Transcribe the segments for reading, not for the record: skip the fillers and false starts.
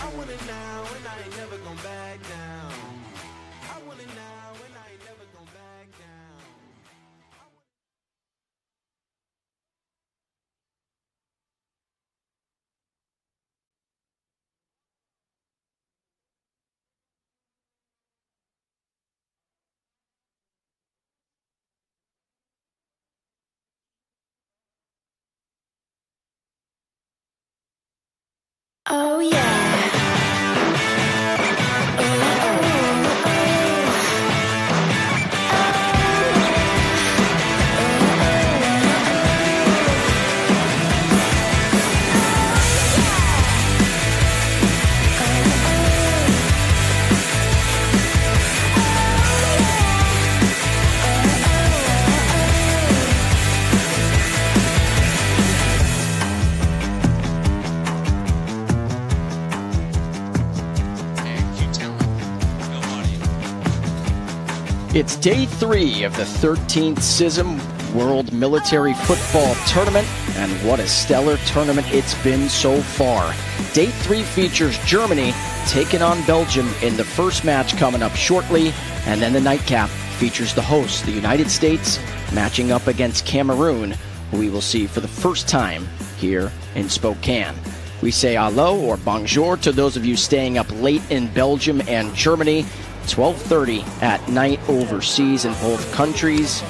I want it now and I ain't never gonna back down. I want it now and I ain't never gonna back down. Oh yeah. It's day 3 of the 13th Cism World Military Football Tournament, and what a stellar tournament it's been so far. Day 3 features Germany taking on Belgium in the first match coming up shortly, and then the nightcap features the hosts, the United States, matching up against Cameroon, who we will see for the first time here in Spokane. We say hello or bonjour to those of you staying up late in Belgium and Germany. 12:30 at night overseas in both countries.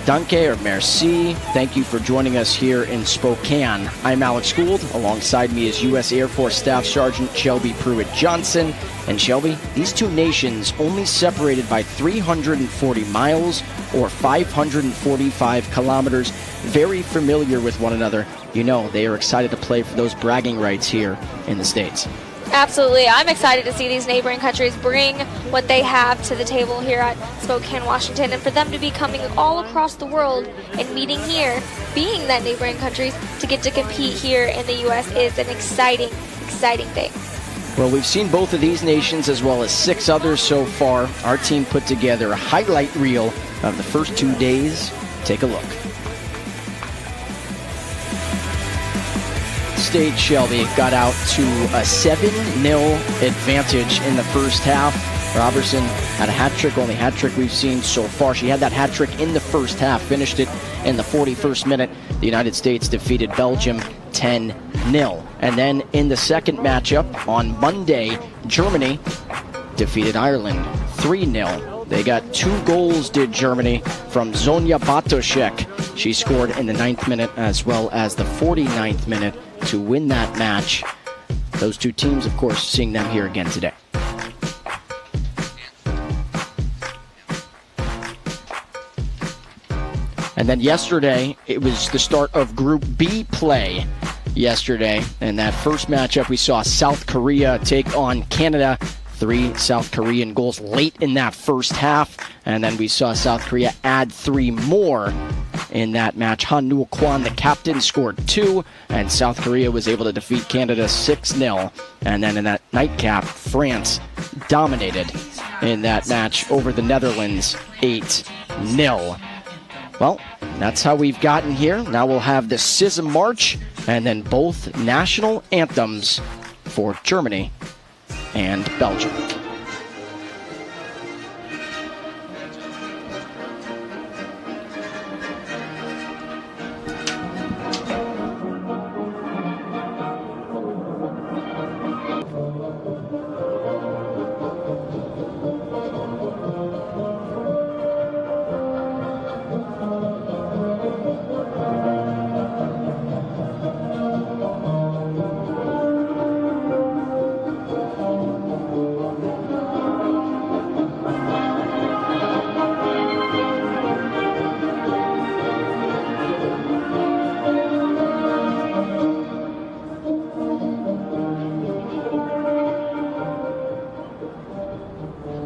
Danke or merci. Thank you for joining us here in Spokane. I'm Alex Gould. Alongside me is U.S. Air Force Staff Sergeant Shelby Pruitt-Johnson. And Shelby, these two nations only separated by 340 miles or 545 kilometers, very familiar with one another. You know they are excited to play for those bragging rights here in the States. Absolutely. I'm excited to see these neighboring countries bring what they have to the table here at Spokane, Washington, and for them to be coming all across the world and meeting here, being that neighboring countries, to get to compete here in the U.S. is an exciting thing. Well, we've seen both of these nations as well as 6 others so far. Our team put together a highlight reel of the first 2 days. Take a look. Stage, Shelby got out to a 7-0 advantage in the first half. Robertson had a hat trick, only hat trick we've seen so far. She had that hat trick in the first half, finished it in the 41st minute. The United States defeated Belgium 10-0. And then in the second matchup on Monday, Germany defeated Ireland 3-0. They got 2 goals, did Germany, from Zonia Batoszek. She scored in the 9th minute as well as the 49th minute to win that match. Those 2 teams, of course, seeing them here again today. And then yesterday, it was the start of Group B play yesterday. In that first matchup, we saw South Korea take on Canada. 3 South Korean goals late in that first half. And then we saw South Korea add 3 more in that match. Han Nul Kwan, the captain, scored 2, and South Korea was able to defeat Canada 6-0. And then in that nightcap, France dominated in that match over the Netherlands 8-0. Well, that's how we've gotten here. Now we'll have the Cism March and then both national anthems for Germany and Belgium.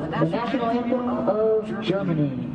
The national anthem of Germany.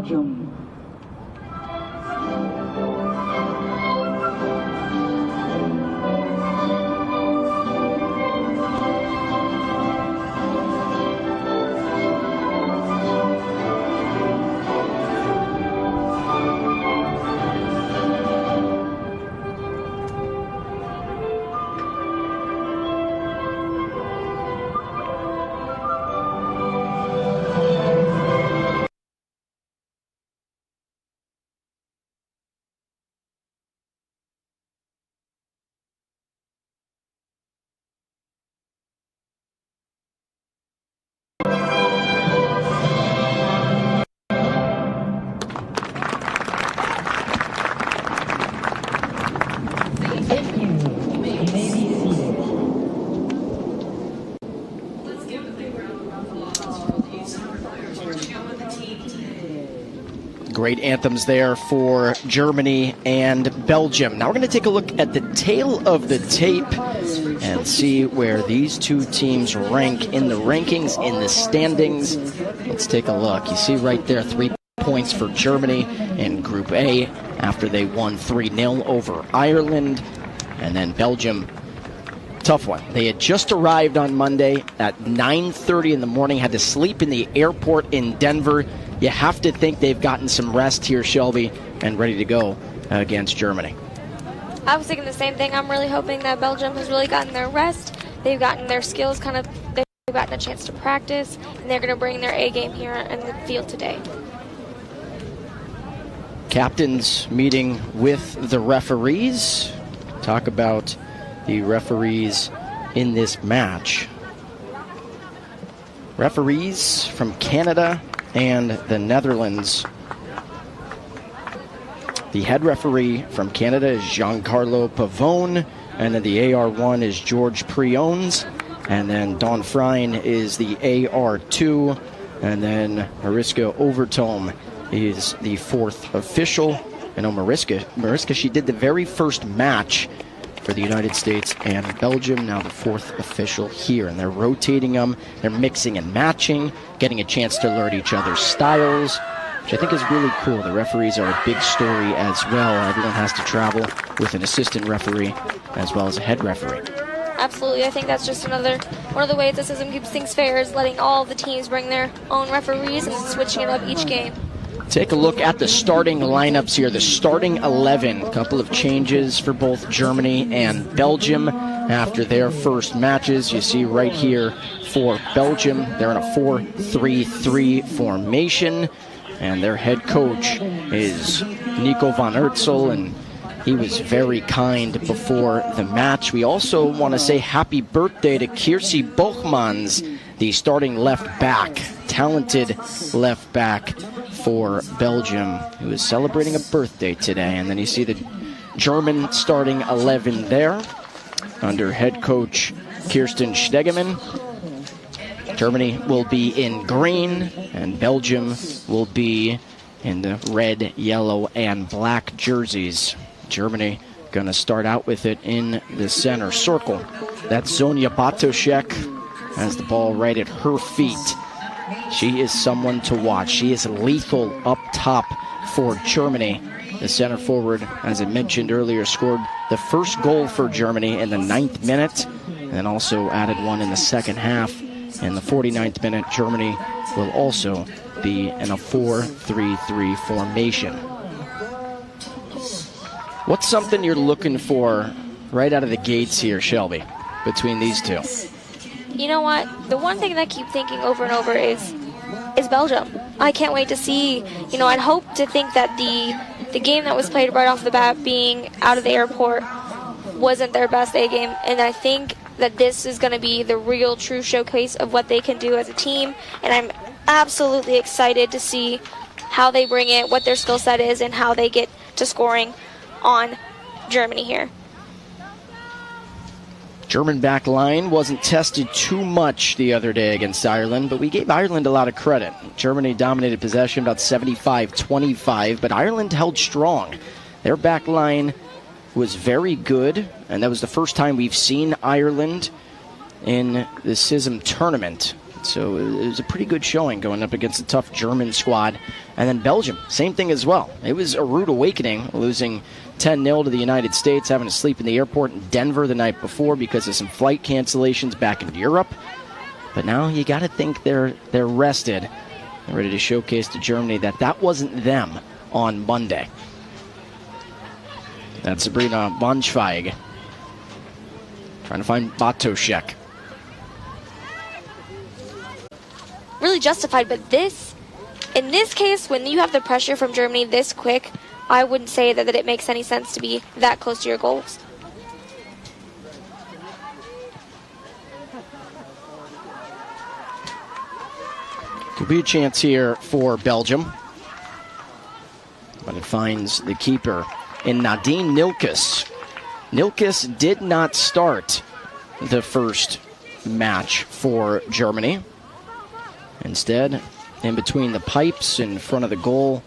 Belgium. Great anthems there for Germany and Belgium. Now we're going to take a look at the tail of the tape and see where these two teams rank in the rankings, in the standings. Let's take a look. You see right there 3 points for Germany in Group A after they won 3-0 over Ireland. And then Belgium, tough one. They had just arrived on Monday at 9:30 in the morning, had to sleep in the airport in Denver. You have to think they've gotten some rest here, Shelby, and ready to go against Germany. I was thinking the same thing. I'm really hoping that Belgium has really gotten their rest. They've gotten their skills they've gotten a chance to practice, and they're going to bring their A game here in the field today. Captains meeting with the referees. Talk about the referees in this match. Referees from Canada and the Netherlands. The head referee from Canada is Giancarlo Pavone, and then the AR1 is George Priones, and then Don Frein is the AR2, and then Mariska Overtoom is the fourth official. I know Mariska, she did the very first match for the United States and Belgium, now the fourth official here. And they're rotating them, they're mixing and matching, getting a chance to learn each other's styles, which I think is really cool. The referees are a big story as well. Everyone has to travel with an assistant referee as well as a head referee. Absolutely. I think that's just one of the ways that Cism keeps things fair is letting all the teams bring their own referees and switching it up each game. Take a look at the starting lineups here. The starting 11, a couple of changes for both Germany and Belgium after their first matches. You see right here for Belgium, they're in a 4-3-3 formation, and their head coach is Nico van Eertsel, and he was very kind before the match. We also want to say happy birthday to Kiersey Bochmans, the starting left back, talented left back for Belgium, who is celebrating a birthday today. And then you see the German starting 11 there under head coach Kirsten Stegemann. Germany will be in green, and Belgium will be in the red, yellow, and black jerseys. Germany going to start out with it in the center circle. That's Zonia Batoshek, has the ball right at her feet. She is someone to watch. She is lethal up top for Germany. The center forward, as I mentioned earlier, scored the first goal for Germany in the 9th minute, and then also added one in the second half. In the 49th minute, Germany will also be in a 4-3-3 formation. What's something you're looking for right out of the gates here, Shelby, between these two? You know what? The one thing that I keep thinking over and over is Belgium. I can't wait to see. I'd hope to think that the game that was played right off the bat, being out of the airport, wasn't their best A game, and I think that this is going to be the real true showcase of what they can do as a team, and I'm absolutely excited to see how they bring it, what their skill set is, and how they get to scoring on Germany here. German back line wasn't tested too much the other day against Ireland, but we gave Ireland a lot of credit. Germany dominated possession about 75-25, but Ireland held strong. Their back line was very good, and that was the first time we've seen Ireland in the Cism tournament. So it was a pretty good showing going up against a tough German squad. And then Belgium, same thing as well. It was a rude awakening, losing 10-0 to the United States, having to sleep in the airport in Denver the night before because of some flight cancellations back in Europe. But now you got to think they're rested, ready to showcase to Germany that wasn't them on Monday. That's Sabrina Bonschweig trying to find Batoshek. Really justified, but in this case, when you have the pressure from Germany this quick, I wouldn't say that it makes any sense to be that close to your goals. Could be a chance here for Belgium, but it finds the keeper in Nadine Nilkes. Nilkes did not start the first match for Germany. Instead, in between the pipes in front of the goal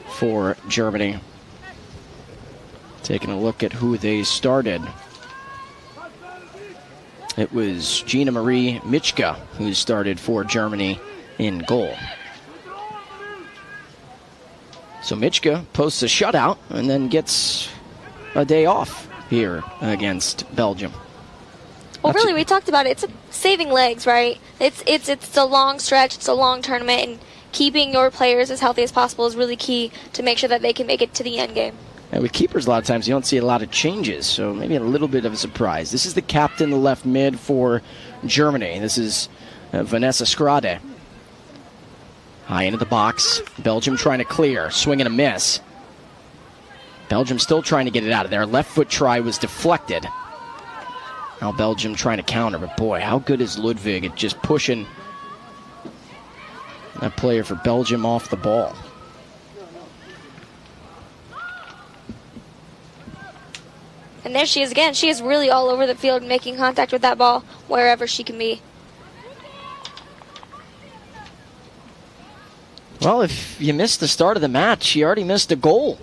for Germany. Taking a look at who they started. It was Gina Marie Michka who started for Germany in goal. So Michka posts a shutout and then gets a day off here against Belgium. Well, really, we talked about it. It's saving legs, right? It's a long stretch. It's a long tournament, and keeping your players as healthy as possible is really key to make sure that they can make it to the end game. And with keepers, a lot of times you don't see a lot of changes, so maybe a little bit of a surprise. This is the captain, the left mid for Germany. This is Vanessa Schrade. High into the box. Belgium trying to clear. Swing and a miss. Belgium still trying to get it out of there. Left foot try was deflected. Now Belgium trying to counter, but boy, how good is Ludwig at just pushing that player for Belgium off the ball. And there she is again. She is really all over the field, making contact with that ball wherever she can be. Well, if you missed the start of the match, you already missed a goal.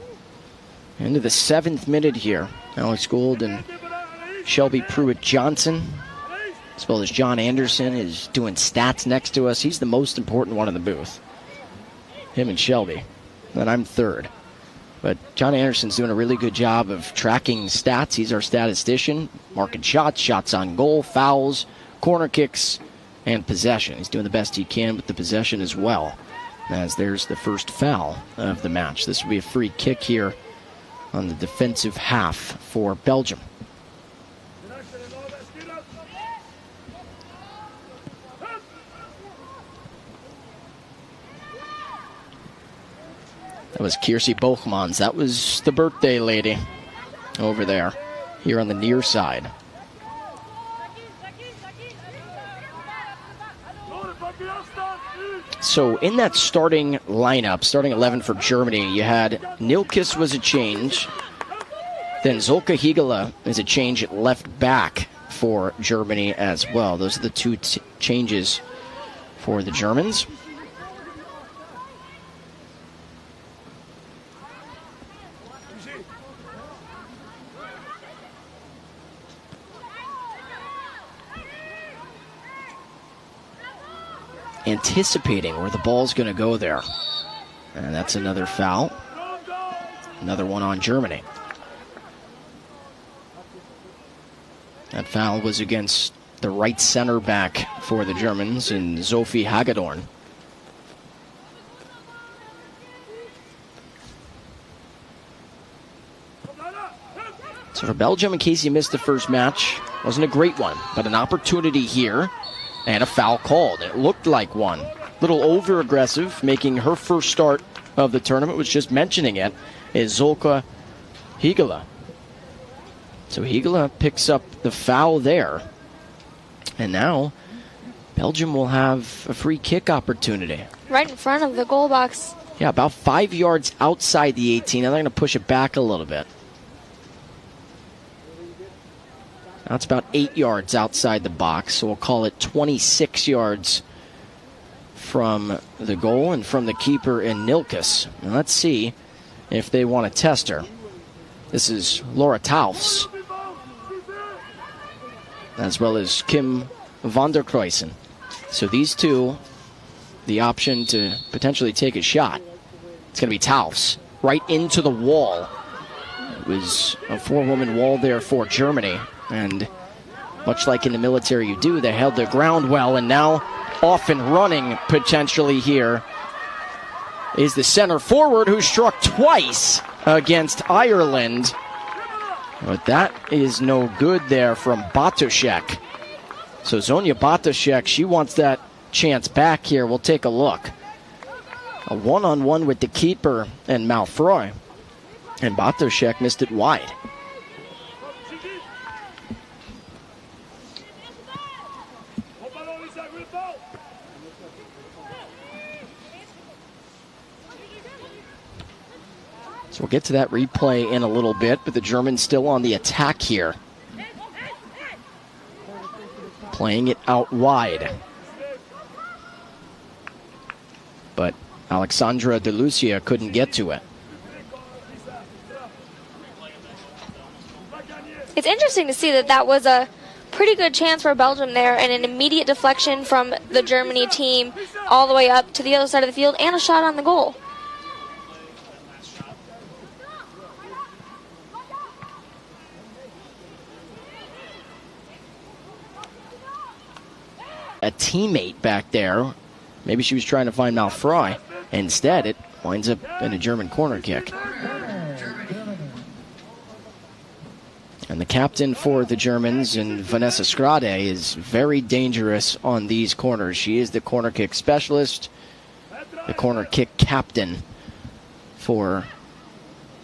Into the 7th minute here. Alex Gould and Shelby Pruitt-Johnson, as well as John Anderson, is doing stats next to us. He's the most important one in the booth. Him and Shelby. Then I'm third. But John Anderson's doing a really good job of tracking stats. He's our statistician, marking shots, shots on goal, fouls, corner kicks, and possession. He's doing the best he can with the possession as well, as there's the first foul of the match. This will be a free kick here on the defensive half for Belgium. That was Kiersey Bochmans. That was the birthday lady over there, here on the near side. So in that starting lineup, starting 11 for Germany, you had Nilkes was a change. Then Zolka Higala is a change at left back for Germany as well. Those are the two changes for the Germans. Anticipating where the ball's going to go there. And that's another foul. Another one on Germany. That foul was against the right center back for the Germans in Sophie Hagedorn. So for Belgium, in case you missed the first match, wasn't a great one, but an opportunity here. And a foul called. It looked like one. A little over-aggressive, making her first start of the tournament, was just mentioning it, is Zolka Higala. So Higala picks up the foul there. And now Belgium will have a free kick opportunity. Right in front of the goal box. Yeah, about 5 yards outside the 18. Now they're going to push it back a little bit. Now it's about 8 yards outside the box, so we'll call it 26 yards from the goal and from the keeper in Nilkes. Now let's see if they want to test her. This is Laura Taufs, as well as Kim van der Kruysen. So these two, the option to potentially take a shot. It's going to be Taufs right into the wall. It was a 4-woman wall there for Germany. And much like in the military you do, they held their ground well. And now off and running potentially here is the center forward who struck twice against Ireland. But that is no good there from Bartoszek. So Zonia Bartoszek, she wants that chance back here. We'll take a look. A one-on-one with the keeper and Malfroy. And Bartoszek missed it wide. So we'll get to that replay in a little bit, but the Germans still on the attack here. Playing it out wide. But Alexandra De Lucia couldn't get to it. It's interesting to see that was a pretty good chance for Belgium there, and an immediate deflection from the Germany team all the way up to the other side of the field, and a shot on the goal. A teammate back there. Maybe she was trying to find Malfroy. Instead, it winds up in a German corner kick. And the captain for the Germans, and Vanessa Schrade, is very dangerous on these corners. She is the corner kick specialist, the corner kick captain for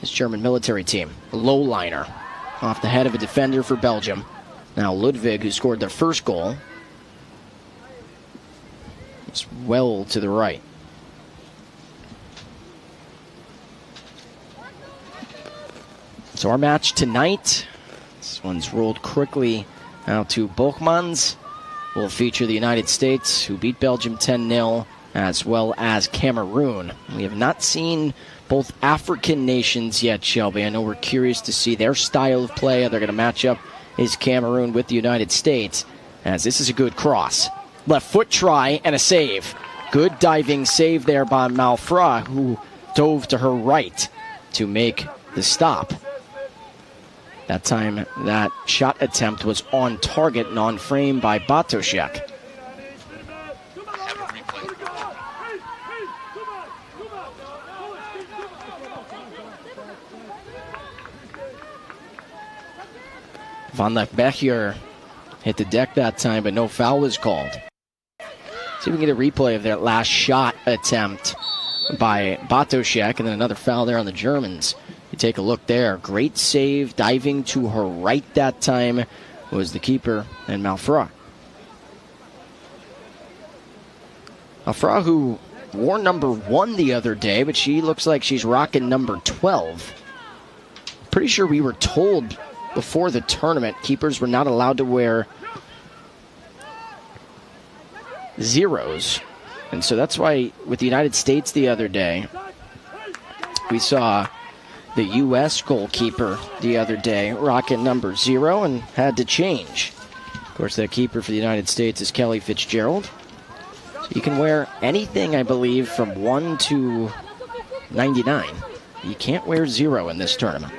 this German military team. A low liner off the head of a defender for Belgium. Now Ludwig, who scored their first goal, is well to the right. So our match tonight, this one's rolled quickly out to Bochmans. Will feature the United States, who beat Belgium 10-0, as well as Cameroon. We have not seen both African nations yet, Shelby. I know we're curious to see their style of play. How they're going to match up is Cameroon with the United States, as this is a good cross. Left foot try and a save. Good diving save there by Malfroy, who dove to her right to make the stop. That time, that shot attempt was on target and on frame by Bartoszek. Van Leckbecher hit the deck that time, but no foul was called. See if we can get a replay of that last shot attempt by Bartoszek, and then another foul there on the Germans. You take a look there. Great save, diving to her right that time was the keeper and Malfroy. Malfroy, who wore number 1 the other day, but she looks like she's rocking number 12. Pretty sure we were told before the tournament keepers were not allowed to wear zeros. And so that's why with the United States the other day, we saw the U.S. goalkeeper the other day rocking number 0 and had to change. Of course, that keeper for the United States is Kelly Fitzgerald. So you can wear anything, I believe, from 1 to 99. You can't wear 0 in this tournament.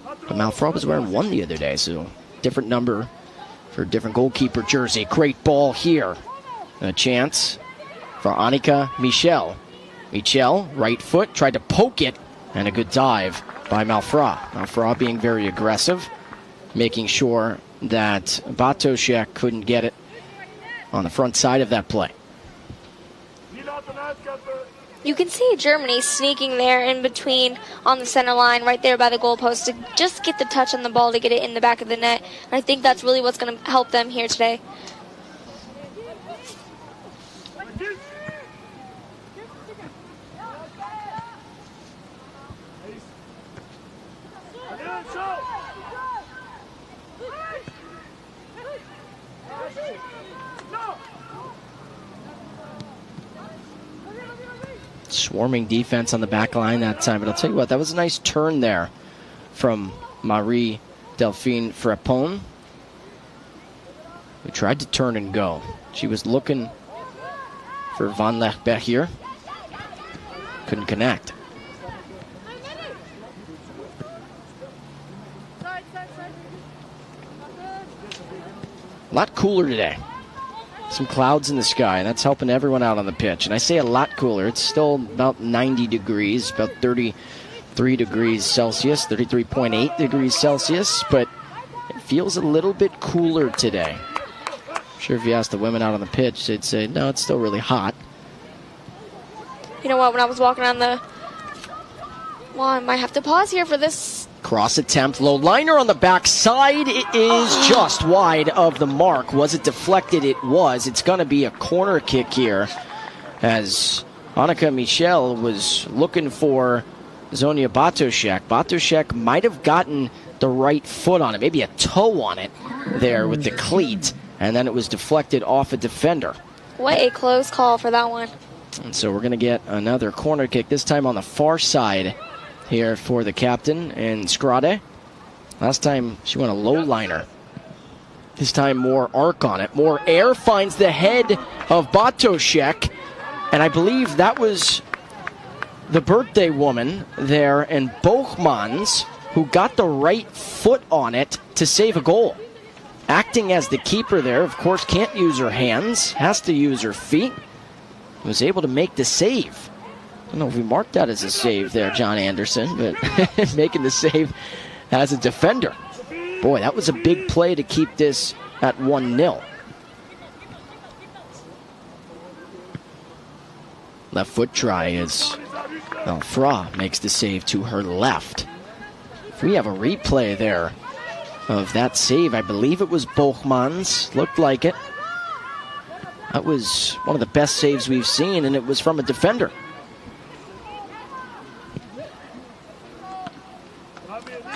But Malfroy was wearing 1 the other day, so different number for a different goalkeeper jersey. Great ball here. A chance for Annika Michel. Michel, right foot, tried to poke it, and a good dive by Malfroy. Malfroy being very aggressive, making sure that Bartoszek couldn't get it on the front side of that play. You can see Germany sneaking there in between on the center line, right there by the goalpost, to just get the touch on the ball to get it in the back of the net. And I think that's really what's going to help them here today. Swarming defense on the back line that time. But I'll tell you what, that was a nice turn there from Marie Delphine Frapon. who tried to turn and go. She was looking for Van Lechbeck here. Couldn't connect. A lot cooler today. Some clouds in the sky, and that's helping everyone out on the pitch. And I say a lot cooler. It's still about 90 degrees, about 33 degrees Celsius, 33.8 degrees Celsius, but it feels a little bit cooler today. I'm sure if you ask the women out on the pitch, they'd say, no, it's still really hot. You know what, when I was walking around well, I might have to pause here for this. Cross attempt, low liner on the backside. It is just wide of the mark. Was it deflected? It was. It's going to be a corner kick here as Annika Michel was looking for Zonia Bartoszek. Bartoszek might have gotten the right foot on it, maybe a toe on it there with the cleat, and then it was deflected off a defender. What a close call for that one. And so we're going to get another corner kick, this time on the far side here for the captain and Scrade. Last time she went a low liner. This time more arc on it. More air, finds the head of Bartoszek. And I believe that was the birthday woman there in Bochmans who got the right foot on it to save a goal. Acting as the keeper there, of course, can't use her hands, has to use her feet. Was able to make the save. I don't know if we marked that as a save there, John Anderson, but making the save as a defender. Boy, that was a big play to keep this at 1-0. Left foot try as Fra makes the save to her left. If we have a replay there of that save, I believe it was Bochmans, looked like it. That was one of the best saves we've seen, and it was from a defender.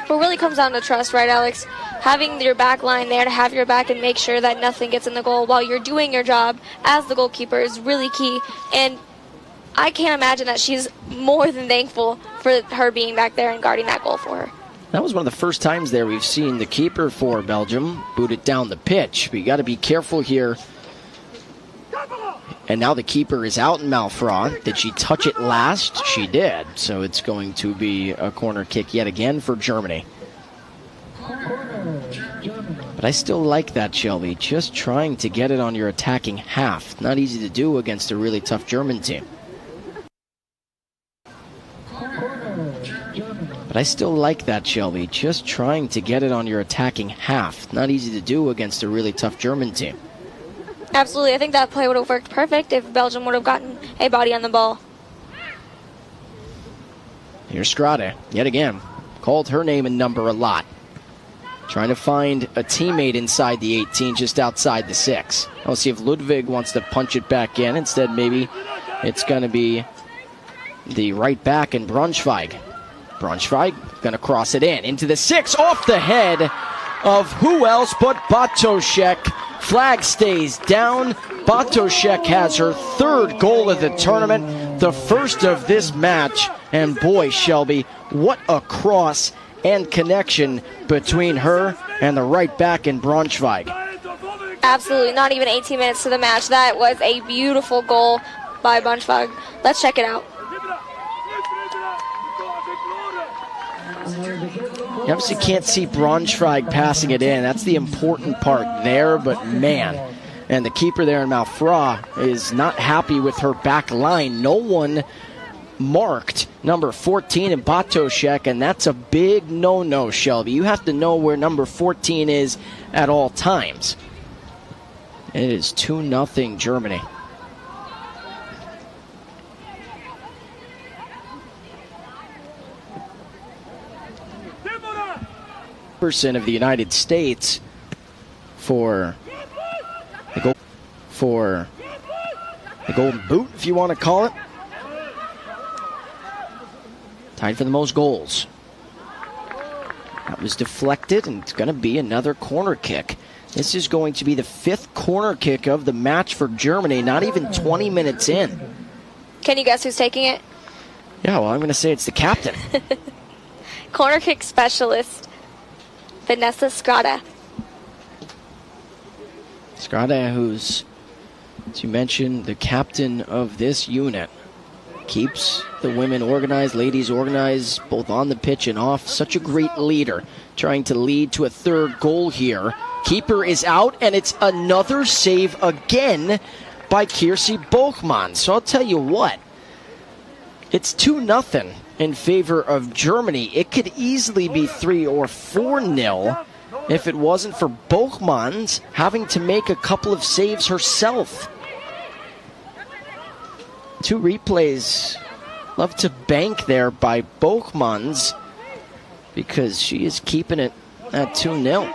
It really comes down to trust, right, Alex? Having your back line there to have your back and make sure that nothing gets in the goal while you're doing your job as the goalkeeper is really key. And I can't imagine that she's more than thankful for her being back there and guarding that goal for her. That was one of the first times there we've seen the keeper for Belgium boot it down the pitch. But you got to be careful here. And now the keeper is out in Malfra. Did she touch it last? She did. So it's going to be a corner kick yet again for Germany. But I still like that, Shelby. Just trying to get it on your attacking half. Not easy to do against a really tough German team. But I still like that, Shelby. Just trying to get it on your attacking half. Not easy to do against a really tough German team. Absolutely. I think that play would have worked perfect if Belgium would have gotten a body on the ball. Here's Scrade, yet again. Called her name and number a lot. Trying to find a teammate inside the 18, just outside the 6. I'll see if Ludwig wants to punch it back in. Instead, maybe it's going to be the right back in Braunschweig. Braunschweig going to cross it into the 6, off the head of who else but Bartoszek. Flag stays down. Bartoszek has her third goal of the tournament, the first of this match. And boy, Shelby, what a cross and connection between her and the right back in Braunschweig. Absolutely, not even 18 minutes to the match. That was a beautiful goal by Braunschweig. Let's check it out. You obviously can't see Braunschweig passing it in. That's the important part there, but man. And the keeper there in Malfra is not happy with her back line. No one marked number 14 in Bartoszek, and that's a big no-no, Shelby. You have to know where number 14 is at all times. It is 2-0 Germany. Of the United States for the golden boot, if you want to call it. Tied for the most goals. That was deflected, and it's going to be another corner kick. This is going to be the 5th corner kick of the match for Germany, not even 20 minutes in. Can you guess who's taking it? Yeah, well, I'm going to say it's the captain. Corner kick specialist Vanessa Scrade. Skada, who's, as you mentioned, the captain of this unit, keeps the women organized, ladies organized, both on the pitch and off. Such a great leader, trying to lead to a third goal here. Keeper is out, and it's another save again by Kirsi Bochmann. So I'll tell you what, it's 2-0 in favor of Germany. It could easily be 3 or 4-0 if it wasn't for Bochmann's having to make a couple of saves herself. 2 replays. Love to bank there by Bochmann's because she is keeping it at 2-0.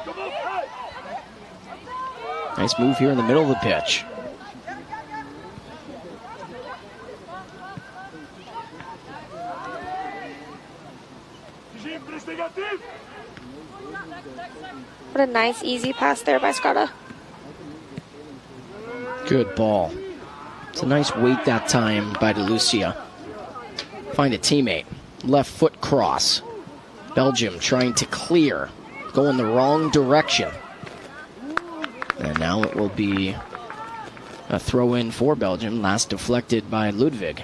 Nice move here in the middle of the pitch. What a nice, easy pass there by Skada. Good ball. It's a nice weight that time by DeLucia. Find a teammate. Left foot cross. Belgium trying to clear. Going the wrong direction. And now it will be a throw-in for Belgium. Last deflected by Ludwig.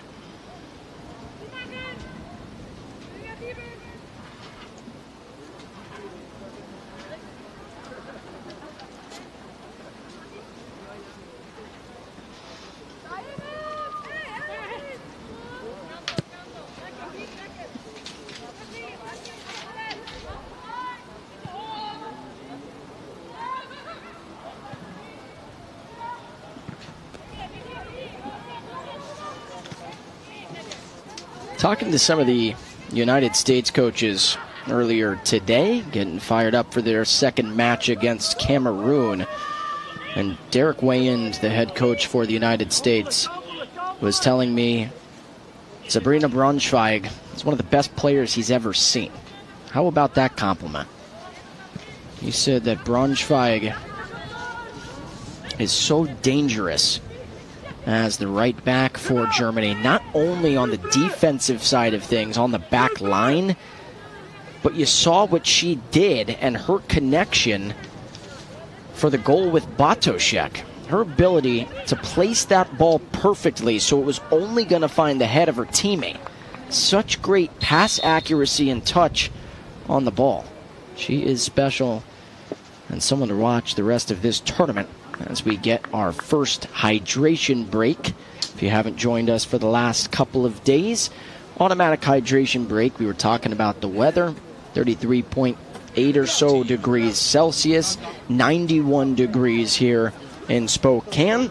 Talking to some of the United States coaches earlier today, getting fired up for their second match against Cameroon. And Derek Wayand, the head coach for the United States, was telling me Sabrina Braunschweig is one of the best players he's ever seen. How about that compliment? He said that Braunschweig is so dangerous as the right back for Germany, not only on the defensive side of things, on the back line, but you saw what she did and her connection for the goal with Bartoszek. Her ability to place that ball perfectly so it was only going to find the head of her teammate. Such great pass accuracy and touch on the ball. She is special and someone to watch the rest of this tournament as we get our first hydration break. If you haven't joined us for the last couple of days, automatic hydration break. We were talking about the weather, 33.8 or so degrees Celsius, 91 degrees here in Spokane.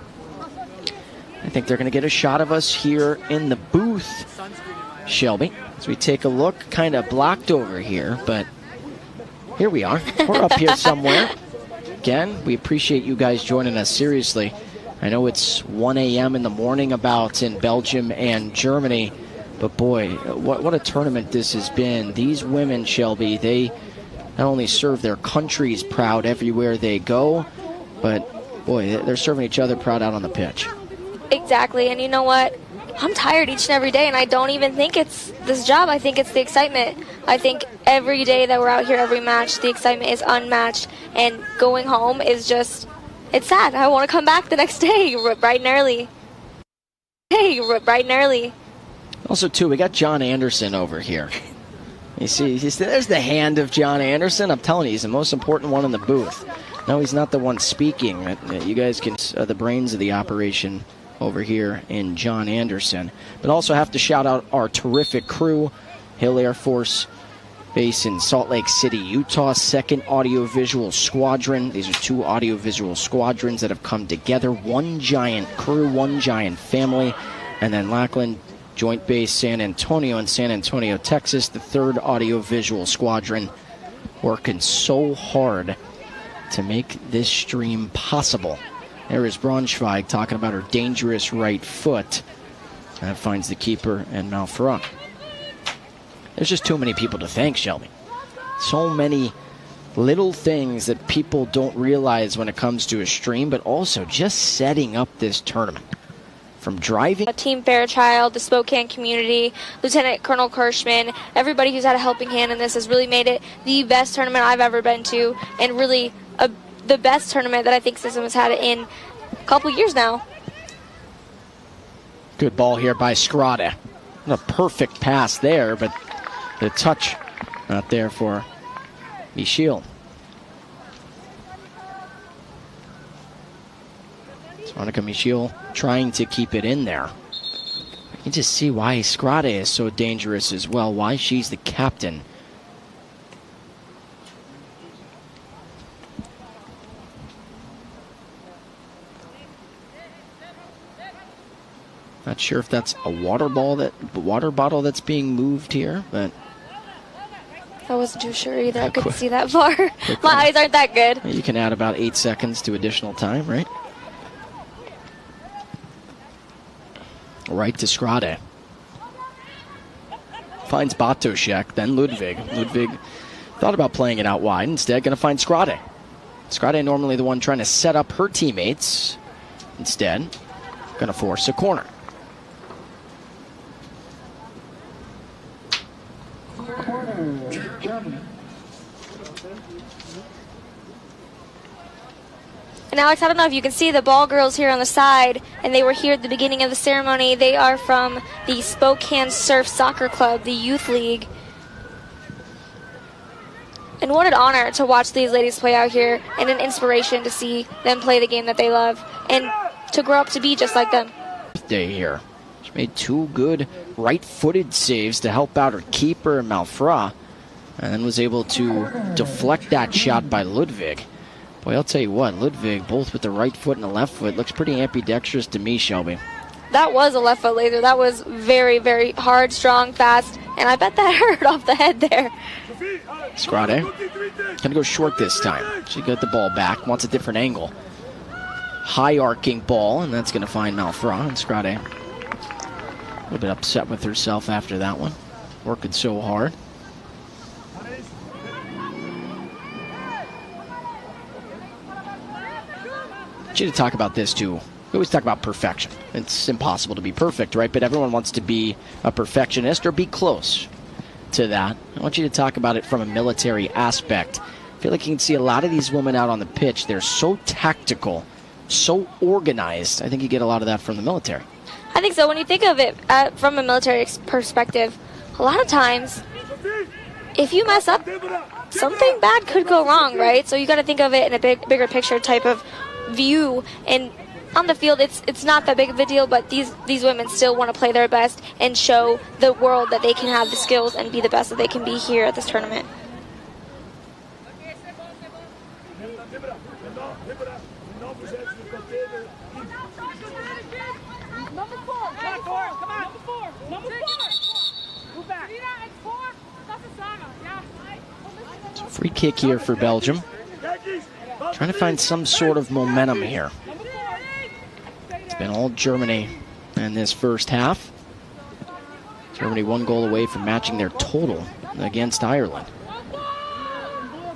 I think they're going to get a shot of us here in the booth, Shelby. As we take a look, kind of blocked over here, but here we are. We're up here somewhere. Again, we appreciate you guys joining us seriously. I know it's 1 a.m. in the morning about in Belgium and Germany, but boy, what a tournament this has been. These women, Shelby, they not only serve their countries proud everywhere they go, but boy, they're serving each other proud out on the pitch. Exactly, and you know what? I'm tired each and every day, and I don't even think it's this job. I think it's the excitement. I think every day that we're out here, every match, the excitement is unmatched, and going home is just, it's sad. I want to come back the next day, bright and early. Also, too, we got John Anderson over here. You see, there's the hand of John Anderson. I'm telling you, he's the most important one in the booth. No, he's not the one speaking. You guys can, the brains of the operation over here in John Anderson. But also have to shout out our terrific crew, Hill Air Force Base in Salt Lake City, Utah, 2nd Audiovisual Squadron. These are 2 audiovisual squadrons that have come together. One giant crew, one giant family. And then Lackland Joint Base San Antonio in San Antonio, Texas, the 3rd Audiovisual Squadron, working so hard to make this stream possible. There is Braunschweig talking about her dangerous right foot. That finds the keeper and Malfra. There's just too many people to thank, Shelby. So many little things that people don't realize when it comes to a stream, but also just setting up this tournament. From driving... Team Fairchild, the Spokane community, Lieutenant Colonel Kirschman, everybody who's had a helping hand in this has really made it the best tournament I've ever been to, and really the best tournament that I think Cism has had in a couple years now. Good ball here by Scrada. A perfect pass there, but the touch not there for Michiel. Monica Michiel trying to keep it in there. You can just see why Scrada is so dangerous as well, why she's the captain. Not sure if that's a water bottle that's being moved here, but I wasn't too sure either. I couldn't see that far. My eyes aren't that good. You can add about 8 seconds to additional time, right? Right to Scrade. Finds Bartoszek, then Ludwig. Ludwig thought about playing it out wide. Instead, going to find Scrade. Scrade normally the one trying to set up her teammates. Instead, going to force a corner. And Alex, I don't know if you can see the ball girls here on the side, and they were here at the beginning of the ceremony. They are from the Spokane Surf Soccer Club, the youth league. And what an honor to watch these ladies play out here, and an inspiration to see them play the game that they love, and to grow up to be just like them. Day here. She made 2 good right-footed saves to help out her keeper, Malfra, and then was able to deflect that shot by Ludwig. Boy, I'll tell you what, Ludwig, both with the right foot and the left foot, looks pretty ambidextrous to me, Shelby. That was a left foot laser. That was very, very hard, strong, fast, and I bet that hurt off the head there. Scrade gonna go short this time. She got the ball back, wants a different angle. High arcing ball, and that's gonna find Malfra, and Scrade a little bit upset with herself after that one. Working so hard. To talk about this too. We always talk about perfection. It's impossible to be perfect, right? But everyone wants to be a perfectionist or be close to that. I want you to talk about it from a military aspect. I feel like you can see a lot of these women out on the pitch. They're so tactical, so organized. I think you get a lot of that from the military. I think so. When you think of it from a military perspective, a lot of times, if you mess up, something bad could go wrong, right? So you got to think of it in a bigger picture type of view, and on the field it's not that big of a deal, but these women still want to play their best and show the world that they can have the skills and be the best that they can be here at this tournament. So free kick here for Belgium. Trying to find some sort of momentum here. It's been all Germany in this first half. Germany 1 goal away from matching their total against Ireland.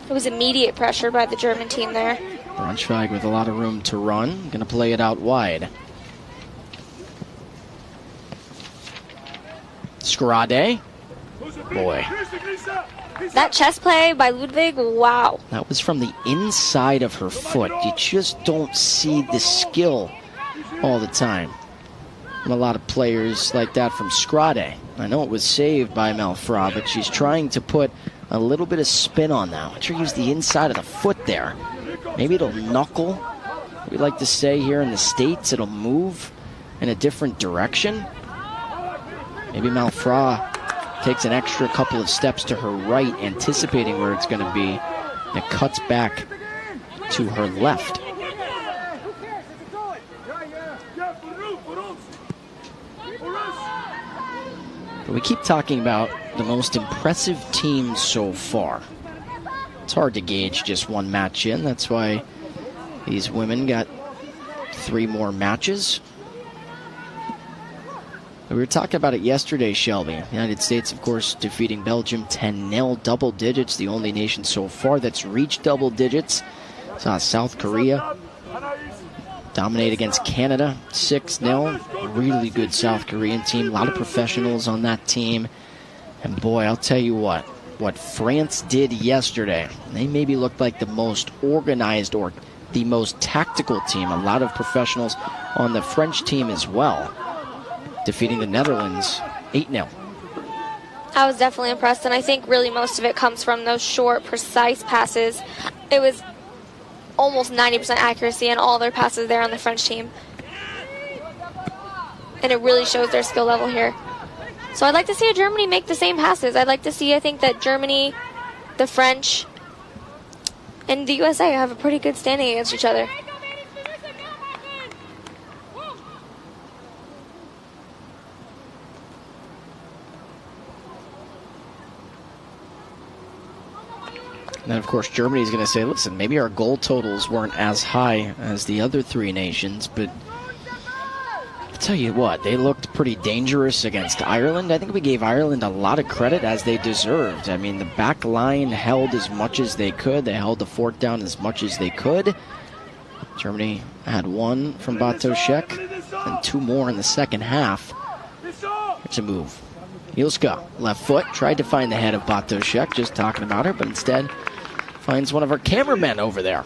It was immediate pressure by the German team there. Braunschweig with a lot of room to run. Going to play it out wide. Scrade. Boy. That chest play by Ludwig, wow. That was from the inside of her foot. You just don't see the skill all the time from a lot of players like that from Scrade. I know it was saved by Malfra, but she's trying to put a little bit of spin on that. Watch her use the inside of the foot there. Maybe it'll knuckle. We like to say here in the States, it'll move in a different direction. Maybe Malfra takes an extra couple of steps to her right, anticipating where it's going to be, and cuts back to her left. But we keep talking about the most impressive teams so far. It's hard to gauge just one match in. That's why these women got 3 more matches. We were talking about it yesterday, Shelby. The United States, of course, defeating Belgium 10-0, double digits. The only nation so far that's reached double digits. Saw South Korea dominate against Canada 6-0. Really good South Korean team. A lot of professionals on that team. And boy, I'll tell you what, what France did yesterday. They maybe looked like the most organized or the most tactical team. A lot of professionals on the French team as well, defeating the Netherlands 8-0. I was definitely impressed, and I think really most of it comes from those short, precise passes. It was almost 90% accuracy in all their passes there on the French team. And it really shows their skill level here. So I'd like to see Germany make the same passes. I'd like to see, I think that Germany, the French, and the USA have a pretty good standing against each other. And then, of course, Germany's going to say, listen, maybe our goal totals weren't as high as the other three nations, but I'll tell you what, they looked pretty dangerous against Ireland. I think we gave Ireland a lot of credit, as they deserved. I mean, the back line held as much as they could. They held the fort down as much as they could. Germany had one from Bartoszek and two more in the second half. It's a move. Ilska, left foot, tried to find the head of Bartoszek, just talking about her, but instead finds one of our cameramen over there.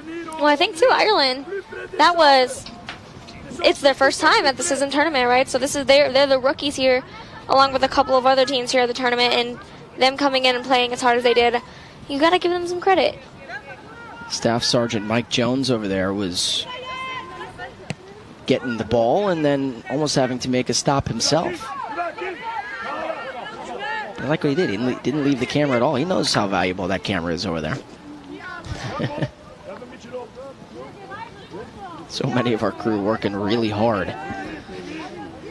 Well, I think, too, Ireland, it's their first time at the Cism tournament, right? So they're the rookies here, along with a couple of other teams here at the tournament, and them coming in and playing as hard as they did, you got to give them some credit. Staff Sergeant Mike Jones over there was getting the ball and then almost having to make a stop himself. I like what he did. He didn't leave the camera at all. He knows how valuable that camera is over there. So many of our crew working really hard.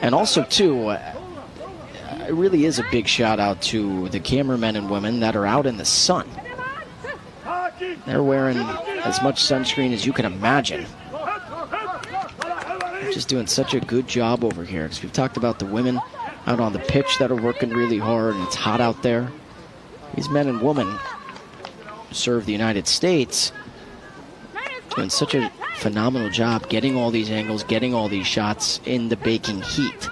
And also, too, it really is a big shout out to the cameramen and women that are out in the sun. They're wearing as much sunscreen as you can imagine. They're just doing such a good job over here, because we've talked about the women out on the pitch that are working really hard, and it's hot out there. These men and women who serve the United States doing such a phenomenal job getting all these angles, getting all these shots in the baking heat.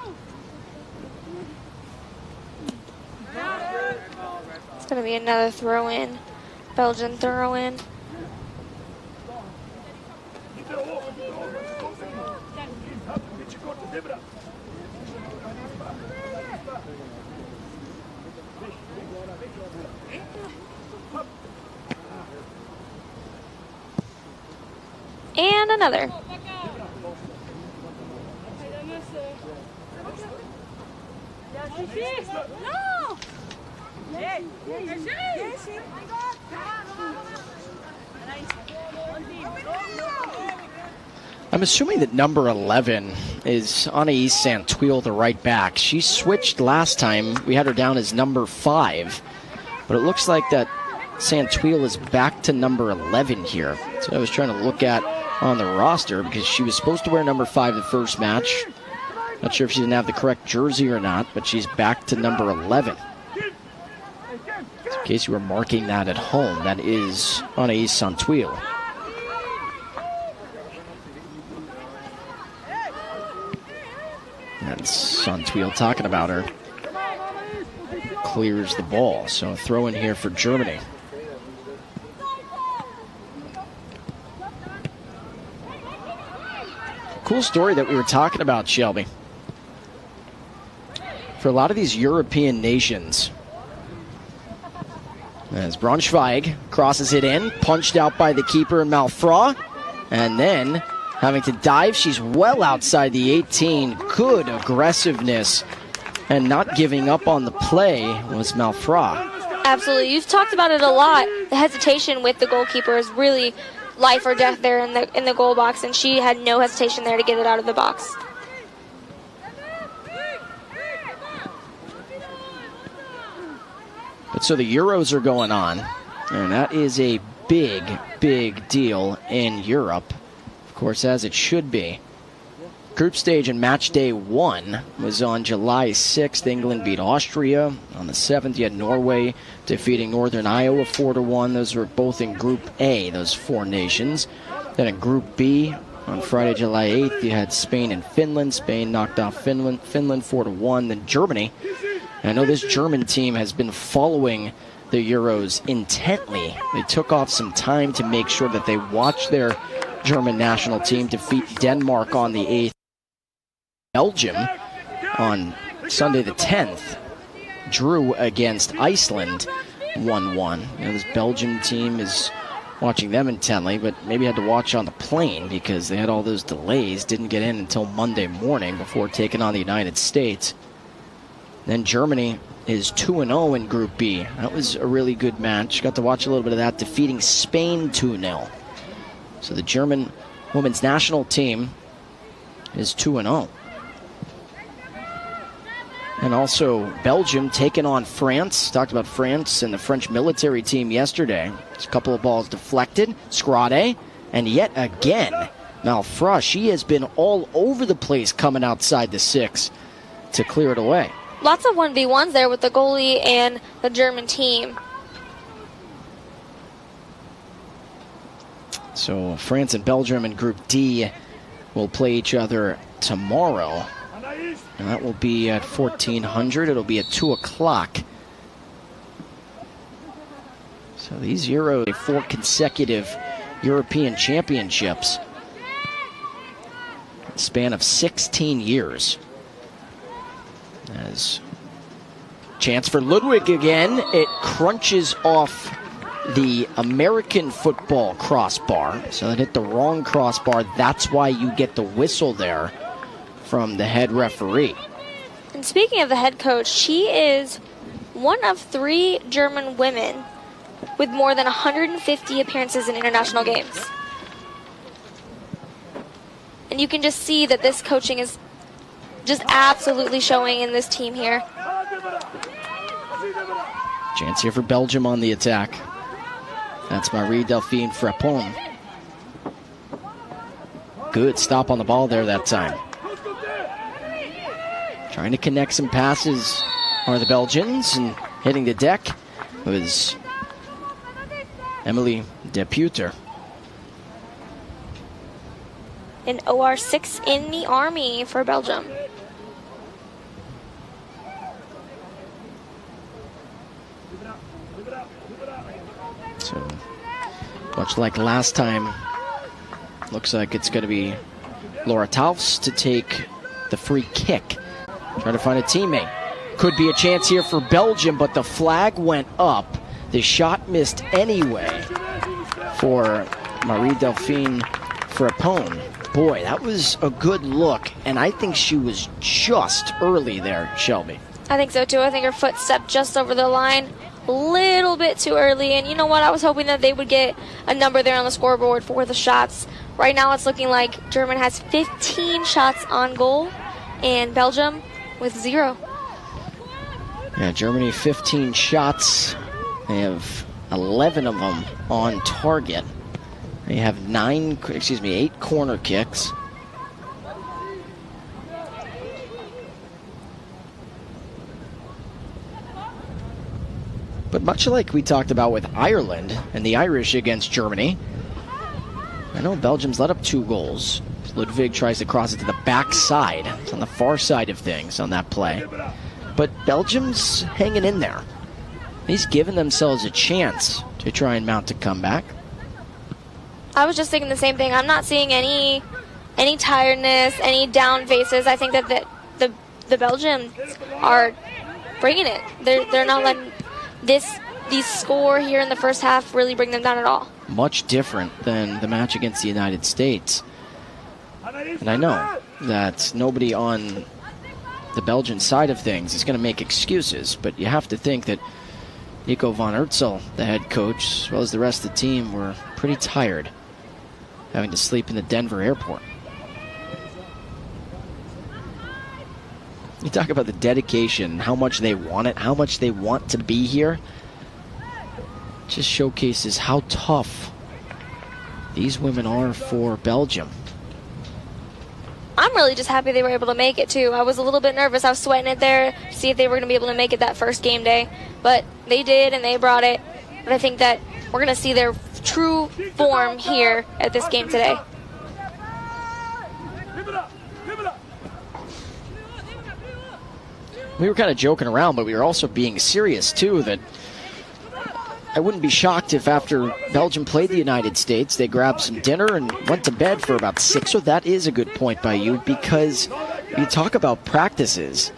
It's going to be another throw-in. Belgian throw-in. And another. I'm assuming that number 11 is Anaïs Santuil, the right back. She switched last time. We had her down as number 5. But it looks like that Santuil is back to number 11 here. So I was trying to look at on the roster, because she was supposed to wear number 5 the first match. Not sure if she didn't have the correct jersey or not, but she's back to number 11. So in case you were marking that at home, that is Anaïs Santuil. That's Santuil talking about her. Clears the ball, so a throw in here for Germany. Cool story that we were talking about, Shelby. For a lot of these European nations, as Braunschweig crosses it in, punched out by the keeper Malfra, and then having to dive, she's well outside the 18. Good aggressiveness and not giving up on the play was Malfra. Absolutely. You've talked about it a lot. The hesitation with the goalkeeper is really life or death there in the goal box, and she had no hesitation there to get it out of the box. But so the Euros are going on, and that is a big, big deal in Europe. Of course, as it should be. Group stage and match day 1 was on July 6th. England beat Austria. On the 7th, you had Norway defeating Northern Iowa 4-1. Those were both in Group A, those 4 nations. Then in Group B, on Friday, July 8th, you had Spain and Finland. Spain knocked off Finland 4-1. Then Germany And I know this German team has been following the Euros intently. They took off some time to make sure that they watched their German national team defeat Denmark on the 8th. Belgium on Sunday the 10th drew against Iceland 1-1. This Belgium team is watching them intently, but maybe had to watch on the plane because they had all those delays, didn't get in until Monday morning before taking on the United States. Then Germany is 2-0 in Group B. That was a really good match. Got to watch a little bit of that, defeating Spain 2-0. So the German women's national team is 2-0. And also Belgium taking on France. Talked about France and the French military team yesterday. Just a couple of balls deflected. Scrade. And yet again, Malfra, she has been all over the place coming outside the 6 to clear it away. Lots of 1v1s there with the goalie and the German team. So France and Belgium in Group D will play each other tomorrow. And that will be at 1400. It'll be at 2 o'clock. So these Euros, 4 consecutive European championships. A span of 16 years. As chance for Ludwig again. It crunches off the American football crossbar. So it hit the wrong crossbar. That's why you get the whistle there from the head referee. And speaking of the head coach, she is one of 3 German women with more than 150 appearances in international games. And you can just see that this coaching is just absolutely showing in this team here. Chance here for Belgium on the attack. That's Marie-Delphine Frappon. Good stop on the ball there that time. Trying to connect some passes are the Belgians, and hitting the deck was Emily Deputer. An OR6 in the Army for Belgium. So, much like last time, looks like it's going to be Laura Taufs to take the free kick. Trying to find a teammate. Could be a chance here for Belgium, but the flag went up. The shot missed anyway for Marie-Delphine Frappon. Boy, that was a good look, and I think she was just early there, Shelby. I think so too. I think her foot stepped just over the line a little bit too early, and you know what? I was hoping that they would get a number there on the scoreboard for the shots. Right now it's looking like Germany has 15 shots on goal, and Belgium with 0. Yeah, Germany 15 shots. They have 11 of them on target. They have 8 corner kicks. But much like we talked about with Ireland and the Irish against Germany, I know Belgium's let up 2 goals. Ludwig tries to cross it to the back side. It's on the far side of things on that play. But Belgium's hanging in there. He's given themselves a chance to try and mount a comeback. I was just thinking the same thing. I'm not seeing any tiredness, any down faces. I think that the Belgians are bringing it. They're not letting these score here in the first half really bring them down at all. Much different than the match against the United States. And I know that nobody on the Belgian side of things is going to make excuses, but you have to think that Nico van Eertsel, the head coach, as well as the rest of the team, were pretty tired, having to sleep in the Denver airport. You talk about the dedication, how much they want it, how much they want to be here. It just showcases how tough these women are for Belgium. I'm really just happy they were able to make it, too. I was a little bit nervous. I was sweating it there to see if they were going to be able to make it that first game day. But they did, and they brought it. And I think that we're going to see their true form here at this game today. we were kind of joking around, but we were also being serious, too, that I wouldn't be shocked if after Belgium played the United States, they grabbed some dinner and went to bed for about 6. So that is a good point by you, because you talk about practices.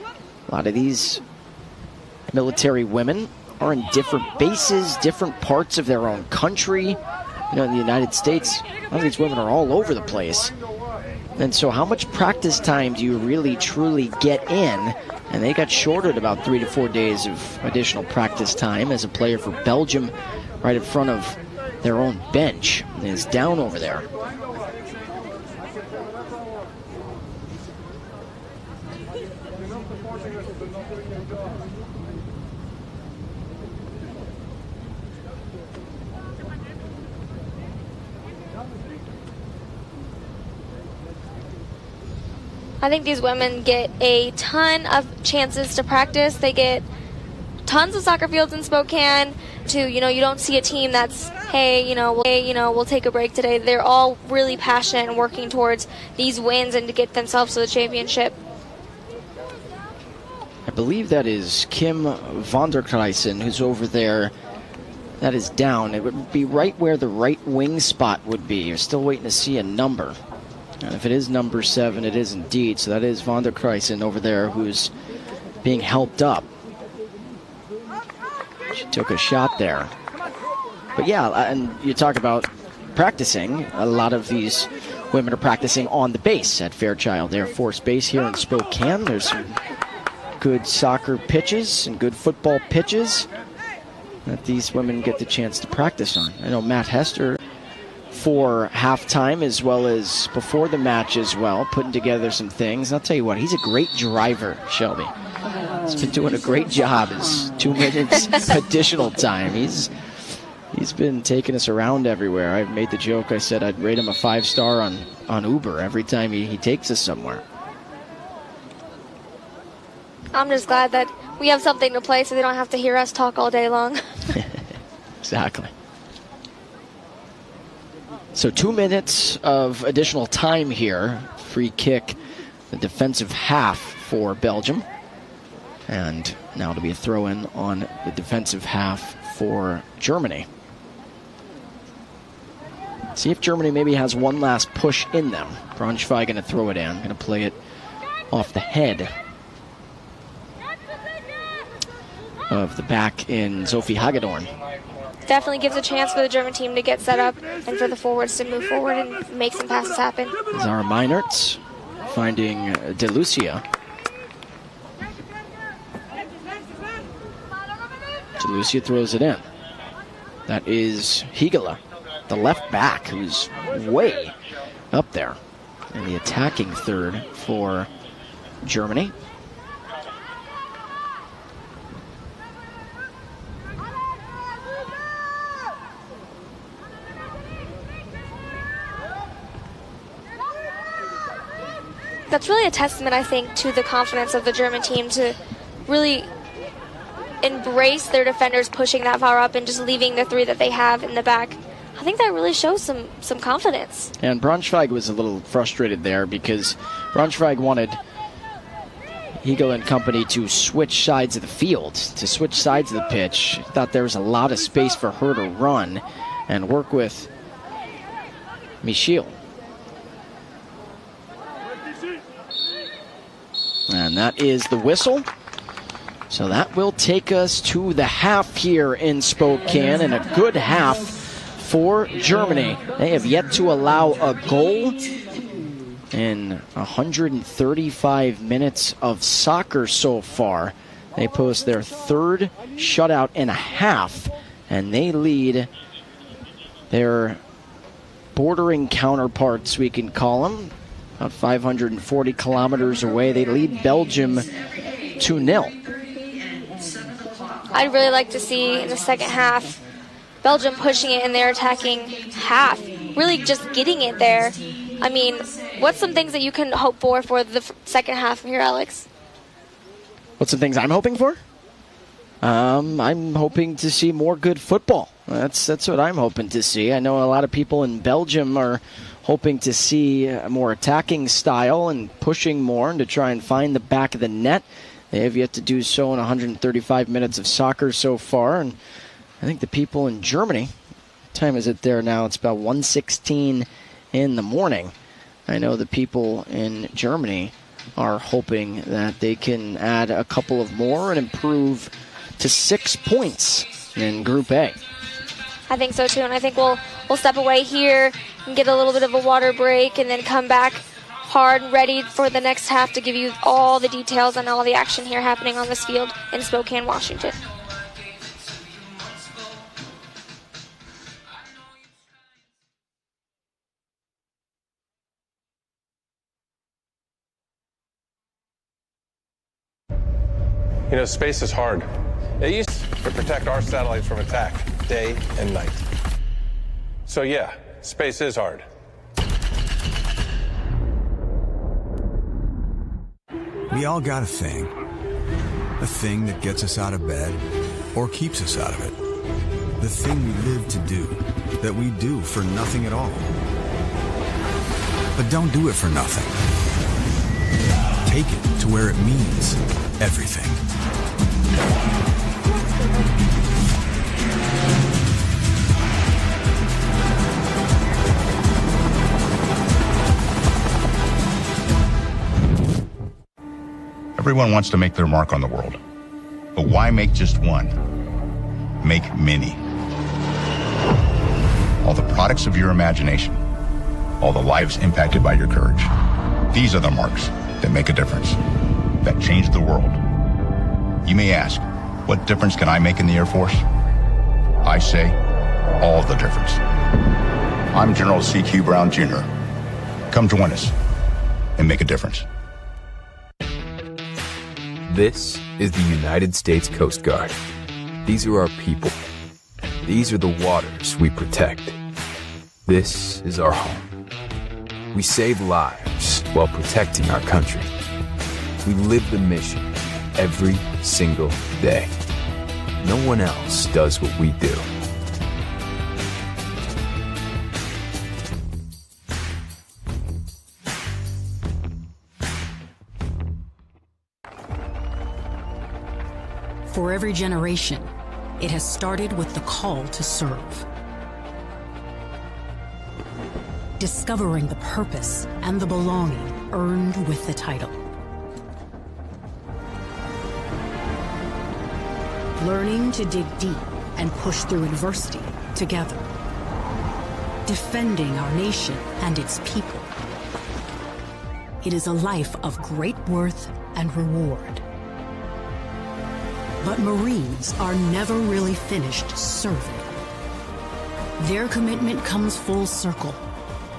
A lot of these military women are in different bases, different parts of their own country. You know, in the United States, a lot of these women are all over the place. And so how much practice time do you really, truly get in? And they got shorted about 3 to 4 days of additional practice time as a player for Belgium right in front of their own bench is down over there. I think these women get a ton of chances to practice. They get tons of soccer fields in Spokane. You don't see a team that's, hey, we'll take a break today. They're all really passionate and working towards these wins and to get themselves to the championship. I believe that is Kim van der Kruisen who's over there. That is down. It would be right where the right wing spot would be. You're still waiting to see a number. And if it is number 7, it is indeed. So that is van der Kruisen over there who's being helped up. She took a shot there. But yeah, and you talk about practicing. A lot of these women are practicing on the base at Fairchild Air Force Base here in Spokane. There's some good soccer pitches and good football pitches that these women get the chance to practice on. I know Matt Hester for halftime as well as before the match as well, putting together some things. I'll tell you what, he's a great driver, Shelby. He's been doing a great job. It's 2 minutes additional time. He's been taking us around everywhere. I made the joke, I said I'd rate him a 5-star on Uber every time he takes us somewhere. I'm just glad that we have something to play so they don't have to hear us talk all day long. Exactly. So 2 minutes of additional time here. Free kick, the defensive half for Belgium. And now to be a throw-in on the defensive half for Germany. See if Germany maybe has one last push in them. Braunschweig going to throw it in. Going to play it off the head of the back in Sophie Hagedorn. Definitely gives a chance for the German team to get set up and for the forwards to move forward and make some passes happen. Zara Meinertz finding De Lucia. De Lucia throws it in. That is Higala, the left back, who's way up there in the attacking third for Germany. That's really a testament, I think, to the confidence of the German team to really embrace their defenders pushing that far up and just leaving the 3 that they have in the back. I think that really shows some confidence. And Braunschweig was a little frustrated there because Braunschweig wanted Hegel and company to switch sides of the field, to switch sides of the pitch. Thought there was a lot of space for her to run and work with Michiel. And that is the whistle. So that will take us to the half here in Spokane, and a good half for Germany. They have yet to allow a goal in 135 minutes of soccer so far. They post their 3rd shutout in a half, and they lead their bordering counterparts, we can call them, about 540 kilometers away. They lead Belgium 2-0. I'd really like to see in the second half Belgium pushing it in their attacking half, really just getting it there. I mean, what's some things that you can hope for the second half here, Alex? What's some things I'm hoping for? I'm hoping to see more good football. That's what I'm hoping to see. I know a lot of people in Belgium are hoping to see a more attacking style and pushing more and to try and find the back of the net. They have yet to do so in 135 minutes of soccer so far. And I think the people in Germany, what time is it there now? It's about 1:16 in the morning. I know the people in Germany are hoping that they can add a couple of more and improve to 6 points in Group A. I think so too, and I think we'll step away here and get a little bit of a water break and then come back hard and ready for the next half to give you all the details on all the action here happening on this field in Spokane, Washington. You know, space is hard. It used to protect our satellites from attack day and night. So yeah, space is hard. We all got a thing that gets us out of bed or keeps us out of it. The thing we live to do, that we do for nothing at all. But don't do it for nothing. Take it to where it means everything. Everyone wants to make their mark on the world. But why make just one? Make many. All the products of your imagination. All the lives impacted by your courage. These are the marks that make a difference. That change the world. You may ask, what difference can I make in the Air Force? I say, all the difference. I'm General C.Q. Brown, Jr. Come join us and make a difference. This is the United States Coast Guard. These are our people. These are the waters we protect. This is our home. We save lives while protecting our country. We live the mission every single day. No one else does what we do. For every generation, it has started with the call to serve. Discovering the purpose and the belonging earned with the title. Learning to dig deep and push through adversity together. Defending our nation and its people. It is a life of great worth and reward. But Marines are never really finished serving. Their commitment comes full circle,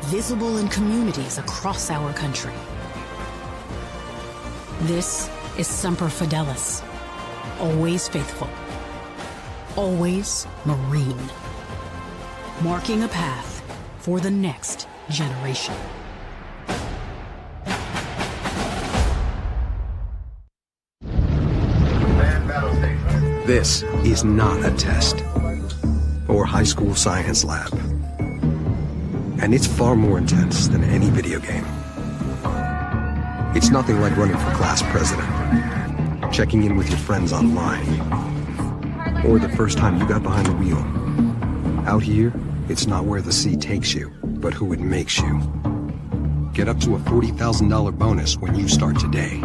visible in communities across our country. This is Semper Fidelis, always faithful, always Marine, marking a path for the next generation. This is not a test or high school science lab. And it's far more intense than any video game. It's nothing like running for class president, checking in with your friends online, or the first time you got behind the wheel. Out here, it's not where the sea takes you, but who it makes you. Get up to a $40,000 bonus when you start today.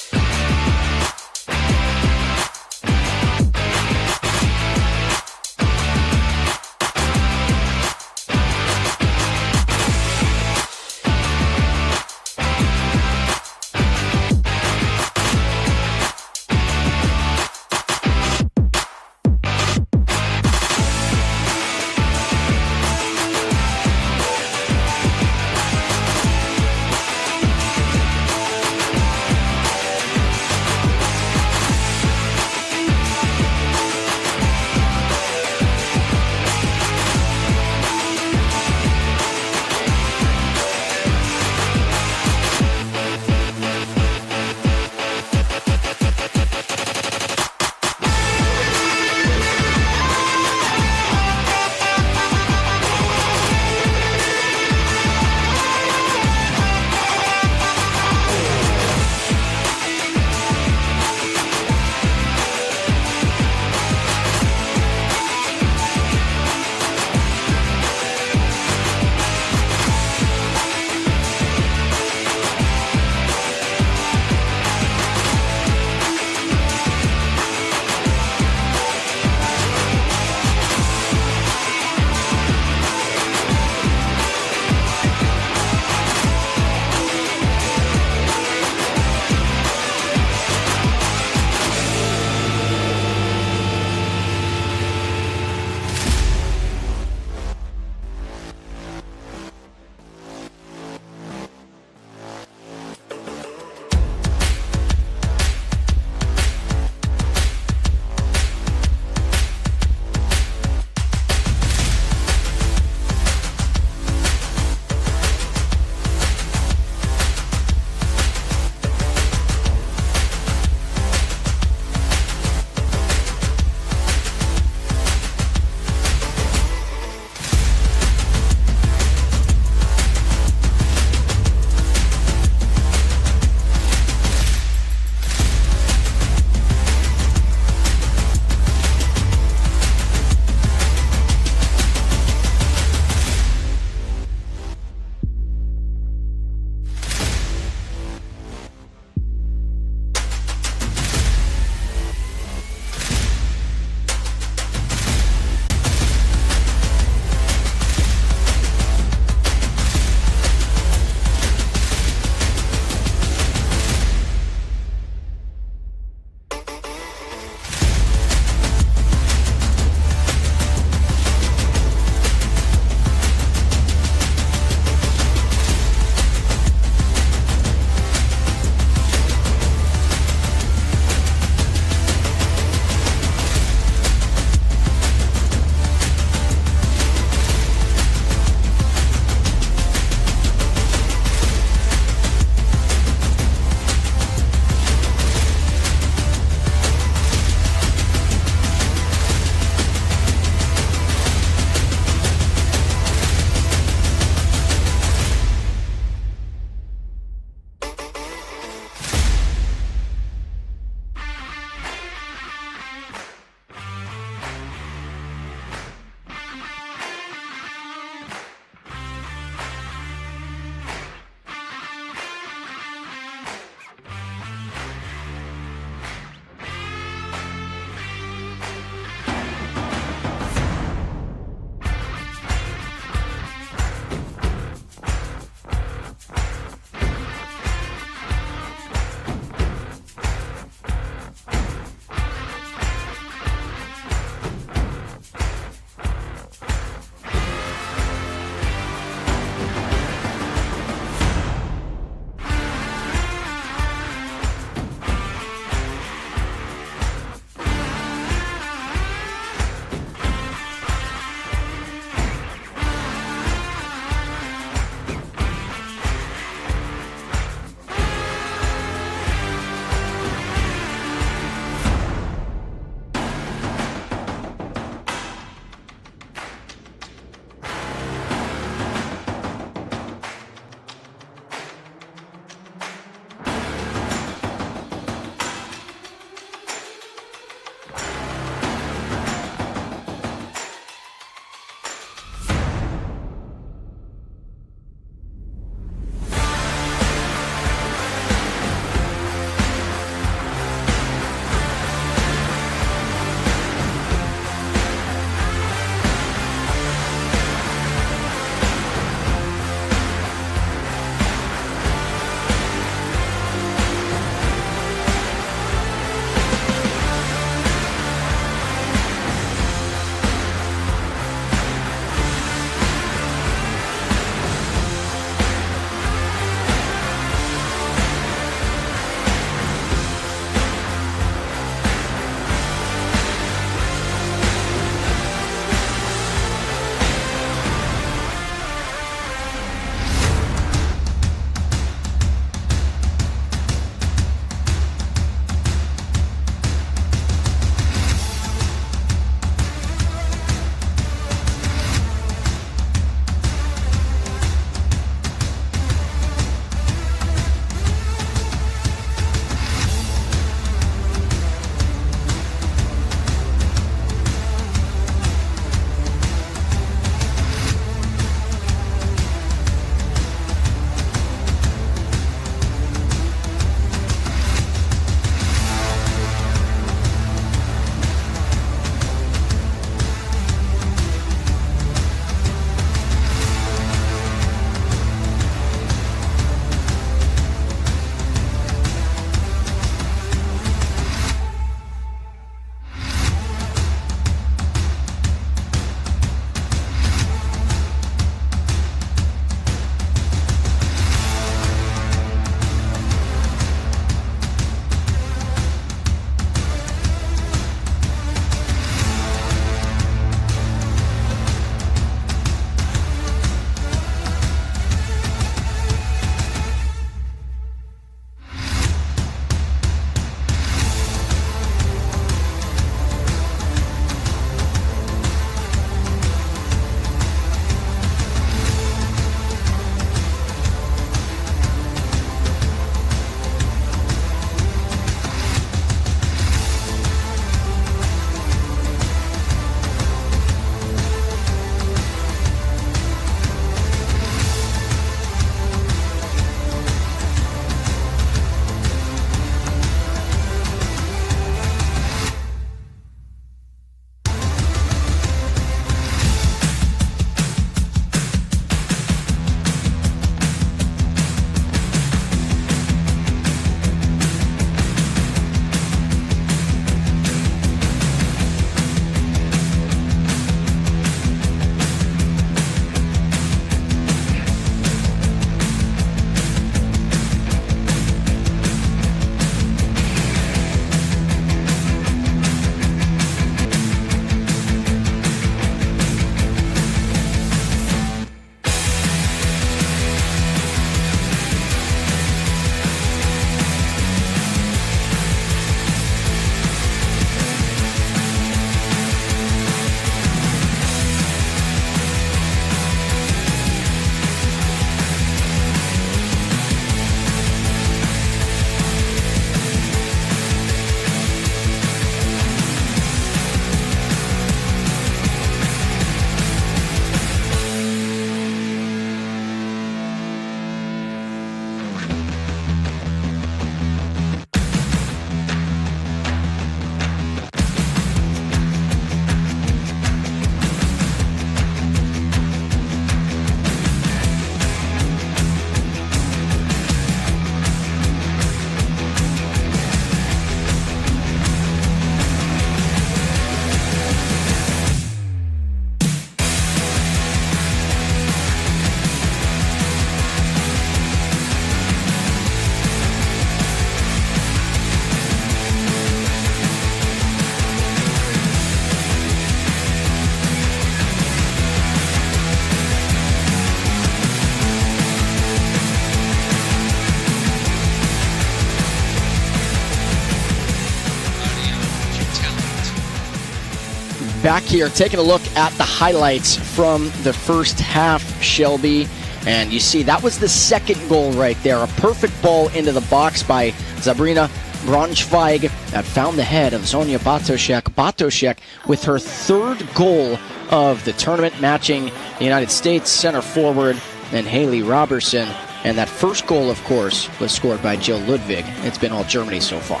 back here, taking a look at the highlights from the first half, Shelby. And you see, that was the second goal right there. A perfect ball into the box by Sabrina Braunschweig that found the head of Zonia Bartoszek. Bartoszek with her third goal of the tournament, matching the United States center forward and Haley Robertson. And that first goal, of course, was scored by Jill Ludwig. It's been all Germany so far.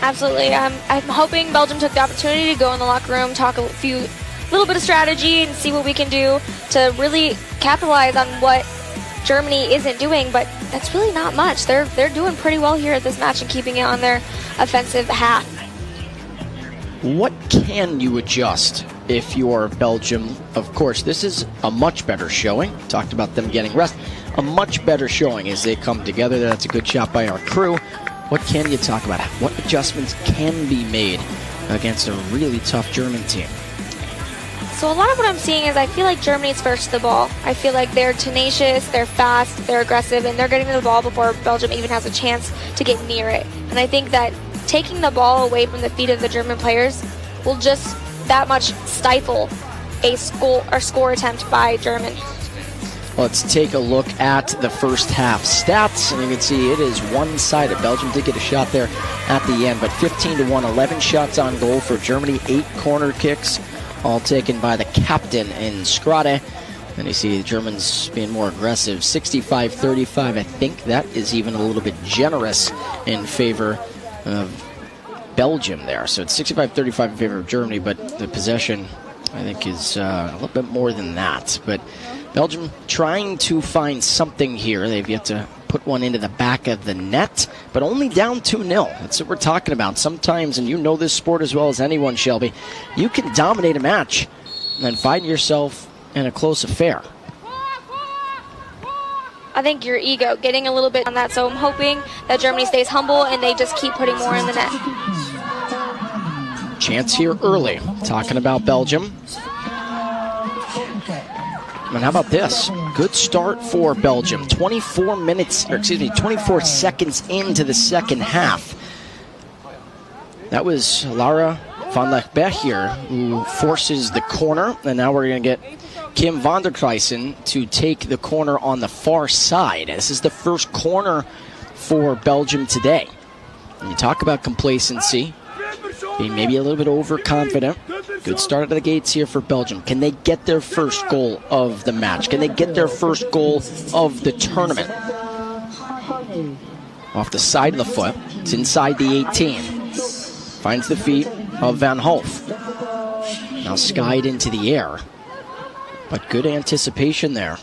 Absolutely. I'm hoping Belgium took the opportunity to go in the locker room, talk a little bit of strategy, and see what we can do to really capitalize on what Germany isn't doing. But that's really not much. They're doing pretty well here at this match and keeping it on their offensive half. What can you adjust if you're Belgium? Of course, this is a much better showing. Talked about them getting rest. A much better showing as they come together. That's a good shot by our crew. What can you talk about? What adjustments can be made against a really tough German team? So a lot of what I'm seeing is I feel like Germany's first to the ball. I feel like they're tenacious, they're fast, they're aggressive, and they're getting to the ball before Belgium even has a chance to get near it. And I think that taking the ball away from the feet of the German players will just that much stifle a score attempt by German. Let's take a look at the first half stats, and you can see it is one-sided. Belgium did get a shot there at the end, but 15-1, 11 shots on goal for Germany, 8 corner kicks, all taken by the captain in Schrade. And you see the Germans being more aggressive, 65-35. I think that is even a little bit generous in favor of Belgium there. So it's 65-35 in favor of Germany, but the possession, I think, is a little bit more than that. But Belgium trying to find something here. They've yet to put one into the back of the net, but only down 2-0. That's what we're talking about. Sometimes, and you know this sport as well as anyone, Shelby, you can dominate a match and then find yourself in a close affair. I think your ego getting a little bit on that, so I'm hoping that Germany stays humble and they just keep putting more in the net. Chance here early. Talking about Belgium. And how about this? Good start for Belgium. 24 seconds into the second half. That was Lara van Lechbecher who forces the corner. And now we're going to get Kim van der Kruijsen to take the corner on the far side. This is the first corner for Belgium today. And you talk about complacency, being maybe a little bit overconfident. Good start out of the gates here for Belgium. Can they get their first goal of the match? Can they get their first goal of the tournament? Off the side of the foot. It's inside the 18. Finds the feet of Van Hoof. Now skied into the air. But good anticipation there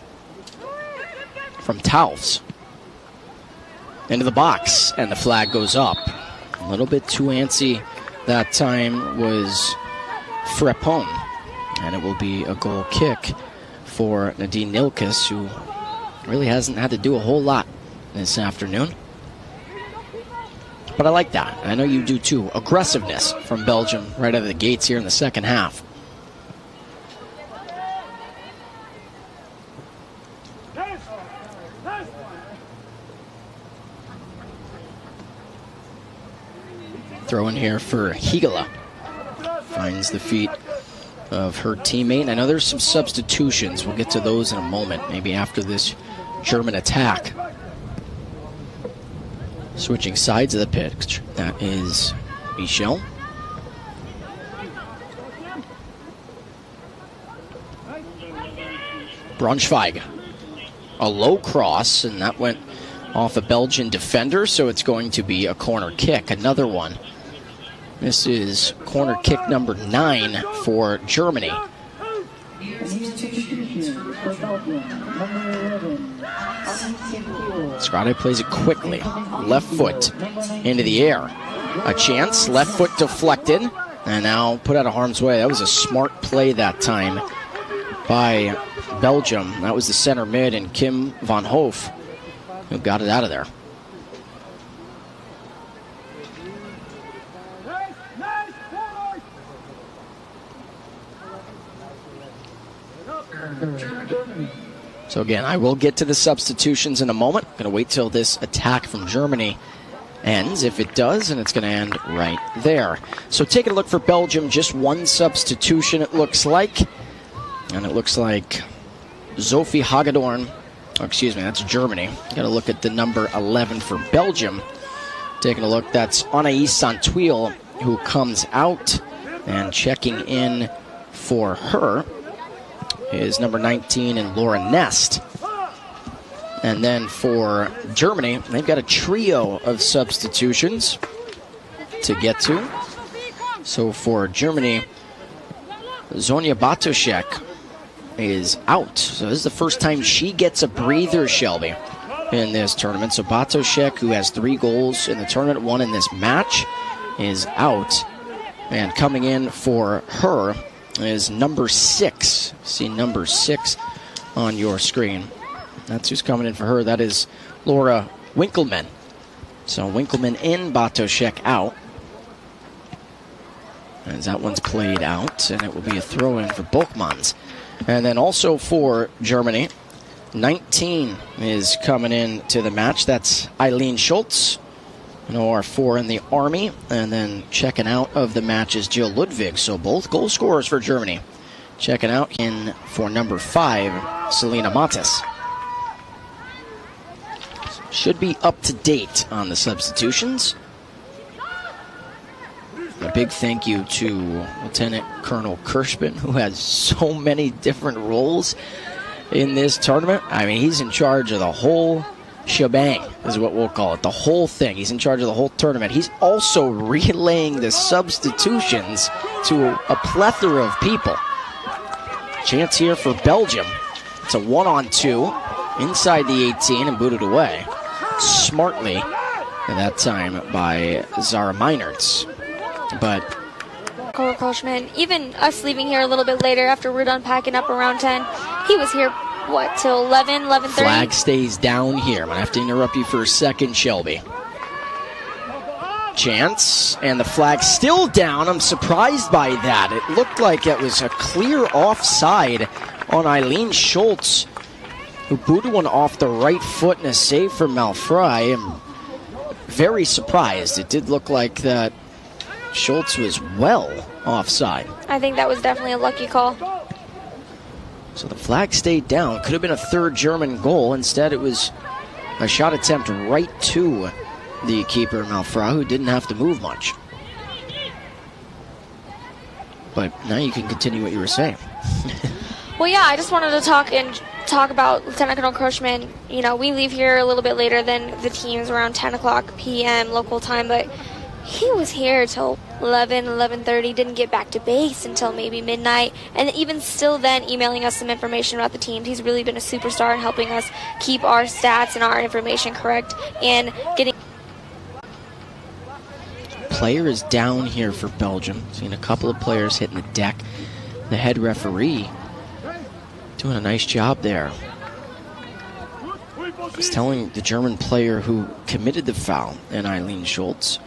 from Taufs. Into the box, and the flag goes up. A little bit too antsy that time was Frepon, and it will be a goal kick for Nadine Nilkes, who really hasn't had to do a whole lot this afternoon. But I like that. I know you do too. Aggressiveness from Belgium right out of the gates here in the second half. Throw in here for Higala. Finds the feet of her teammate. I know there's some substitutions. We'll get to those in a moment, maybe after this German attack. Switching sides of the pitch. That is Michel. Braunschweig. A low cross, and that went off a Belgian defender, so it's going to be a corner kick. Another one. This is corner kick number 9 for Germany. Schrade plays it quickly. Left foot into the air. A chance. Left foot deflected. And now put out of harm's way. That was a smart play that time by Belgium. That was the center mid and Kim van Hoof who got it out of there. So again, I will get to the substitutions in a moment. Going to wait till this attack from Germany ends. If it does, and it's going to end right there. So taking a look for Belgium, just one substitution it looks like. And it looks like Sophie Hagedorn, that's Germany. Got to look at the number 11 for Belgium. Taking a look, that's Anaïs Santuil, who comes out, and checking in for her is number 19 and Laura Nest. And then for Germany, they've got a trio of substitutions to get to. So for Germany, Zonia Batoshek is out. So this is the first time she gets a breather, Shelby, in this tournament. So Batoshek, who has 3 goals in the tournament, 1 in this match, is out. And coming in for her is number 6. See number 6 on your screen. That's who's coming in for her. That is Laura Winkelman. So Winkelman in, Batoshek out. As that one's played out, and it will be a throw-in for Bochmans. And then also for Germany, 19 is coming in to the match. That's Eileen Schultz, an OR4 in the Army. And then checking out of the match is Jill Ludwig. So both goal scorers for Germany. Checking out in for number 5, Selena Matis. Should be up to date on the substitutions. A big thank you to Lieutenant Colonel Kirschman, who has so many different roles in this tournament. I mean, he's in charge of the whole shebang, is what we'll call it. The whole thing. He's in charge of the whole tournament. He's also relaying the substitutions to a plethora of people. Chance here for Belgium. It's a 1-on-2 inside the 18 and booted away smartly at that time by Zara Meinertz. But Koschman, even us leaving here a little bit later after we're done packing up around 10, he was here, what, till 11:30? Flag stays down here. I'm going to have to interrupt you for a second, Shelby. Chance, and the flag still down. I'm surprised by that. It looked like it was a clear offside on Eileen Schultz, who booted one off the right foot and a save for Malfry. I'm very surprised. It did look like that Schultz was well offside. I think that was definitely a lucky call. So the flag stayed down. Could have been a third German goal. Instead, it was a shot attempt right to the keeper, Malfra, who didn't have to move much. But now you can continue what you were saying. Well, yeah, I just wanted to talk about Lieutenant Colonel Kirschman. You know, we leave here a little bit later than the teams, around 10 o'clock p.m. local time, but he was here till 11:30, didn't get back to base until maybe midnight, and even still then emailing us some information about the teams. He's really been a superstar in helping us keep our stats and our information correct and getting... Player is down here for Belgium. Seen a couple of players hitting the deck. The head referee doing a nice job there. He's telling the German player who committed the foul, and Eileen Schultz.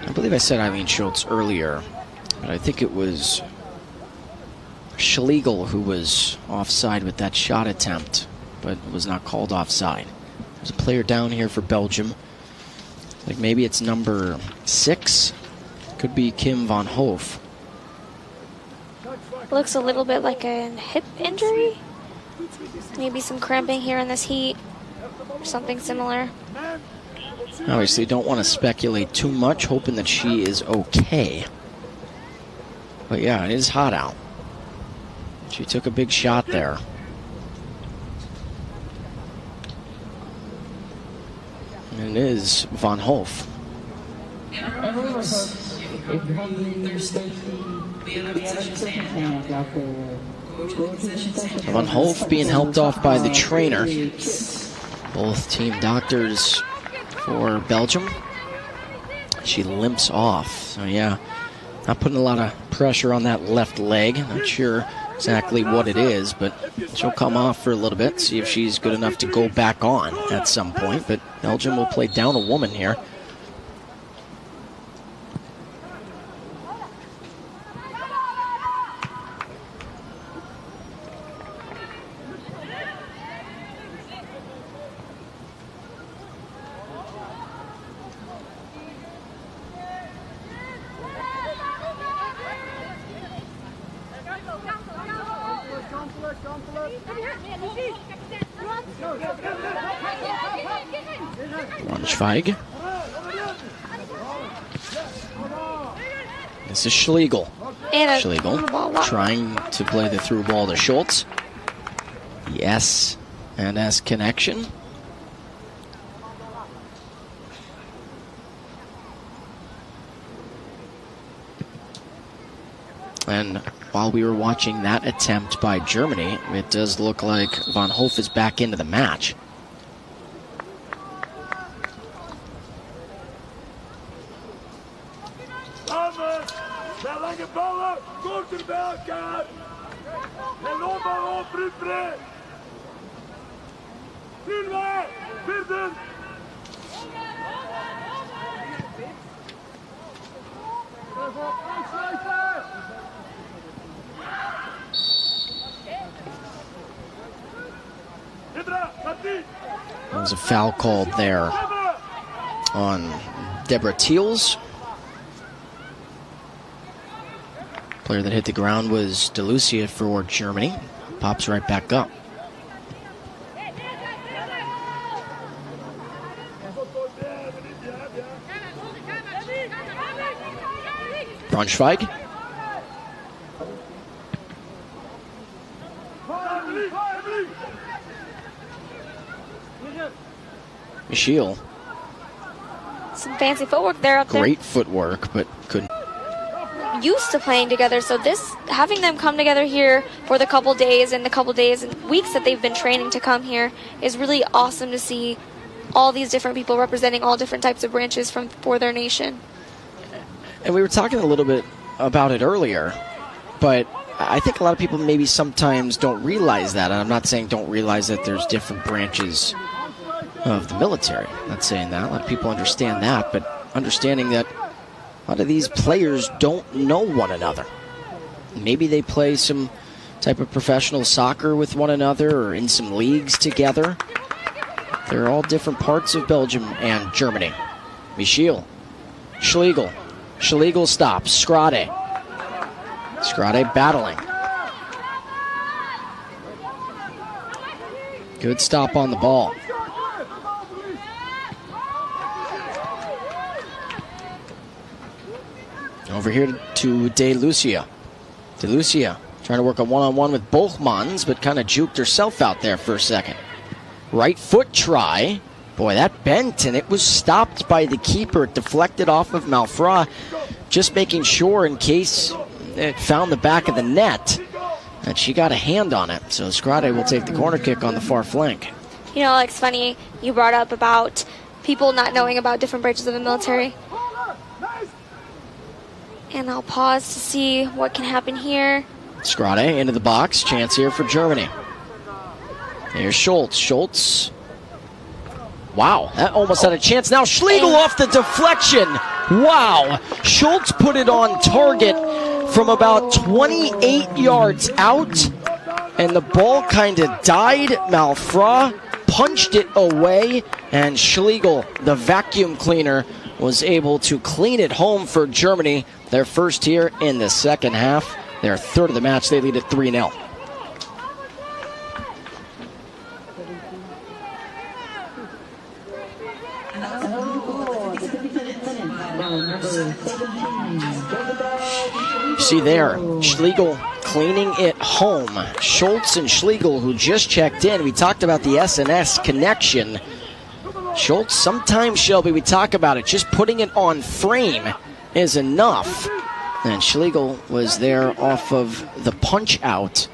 I believe I said Eileen Schultz earlier, but I think it was Schlegel who was offside with that shot attempt, but was not called offside. There's a player down here for Belgium. Like maybe it's number 6. Could be Kim van Hoof. Looks a little bit like a hip injury. Maybe some cramping here in this heat, or something similar. Obviously, don't want to speculate too much, hoping that she is okay. But yeah, it is hot out. She took a big shot there. And it is Van Hoof. Van Hoof being helped off by the trainer. Both team doctors for Belgium. She limps off. So yeah, not putting a lot of pressure on that left leg. Not sure exactly what it is, but she'll come off for a little bit, see if she's good enough to go back on at some point. But Belgium will play down a woman here. Braunschweig. This is Schlegel. Schlegel trying to play the through ball to Schultz. The S and S connection. And while we were watching that attempt by Germany, it does look like Von Hof is back into the match. There was a foul called there on Deborah Thiels. Player that hit the ground was DeLucia for Germany. Pops right back up. Braunschweig. Michiel. Some fancy footwork there up there. Great footwork, but couldn't. Used to playing together, so having them come together here for the couple days and weeks that they've been training to come here is really awesome to see all these different people representing all different types of branches for their nation. And we were talking a little bit about it earlier, but I think a lot of people maybe sometimes don't realize that, and I'm not saying don't realize that there's different branches of the military. I'm not saying that. A lot of people understand that, but understanding that a lot of these players don't know one another. Maybe they play some type of professional soccer with one another or in some leagues together. They're all different parts of Belgium and Germany. Michiel. Schlegel. Schlegel stops. Schrade. Schrade battling. Good stop on the ball. Over here to DeLucia. DeLucia trying to work a one-on-one with Bochmans, but kind of juked herself out there for a second. Right foot try. Boy, that bent, and it was stopped by the keeper. It deflected off of Malfra, just making sure in case it found the back of the net that she got a hand on it. So Schrade will take the corner kick on the far flank. You know, it's funny you brought up about people not knowing about different branches of the military. And I'll pause to see what can happen here. Schrade into the box. Chance here for Germany. Here's Schultz. Schultz. Wow, that almost had a chance. Now Schlegel off the deflection. Wow. Schultz put it on target from about 28 yards out. And the ball kind of died. Malfra punched it away. And Schlegel, the vacuum cleaner, was able to clean it home for Germany. Their first here in the second half. Their third of the match. They lead at 3-0. You see there, Schlegel cleaning it home. Schultz and Schlegel, who just checked in. We talked about the S&S connection. Schultz, sometimes, Shelby, we talk about it. Just putting it on frame is enough. And Schlegel was there off of the punch out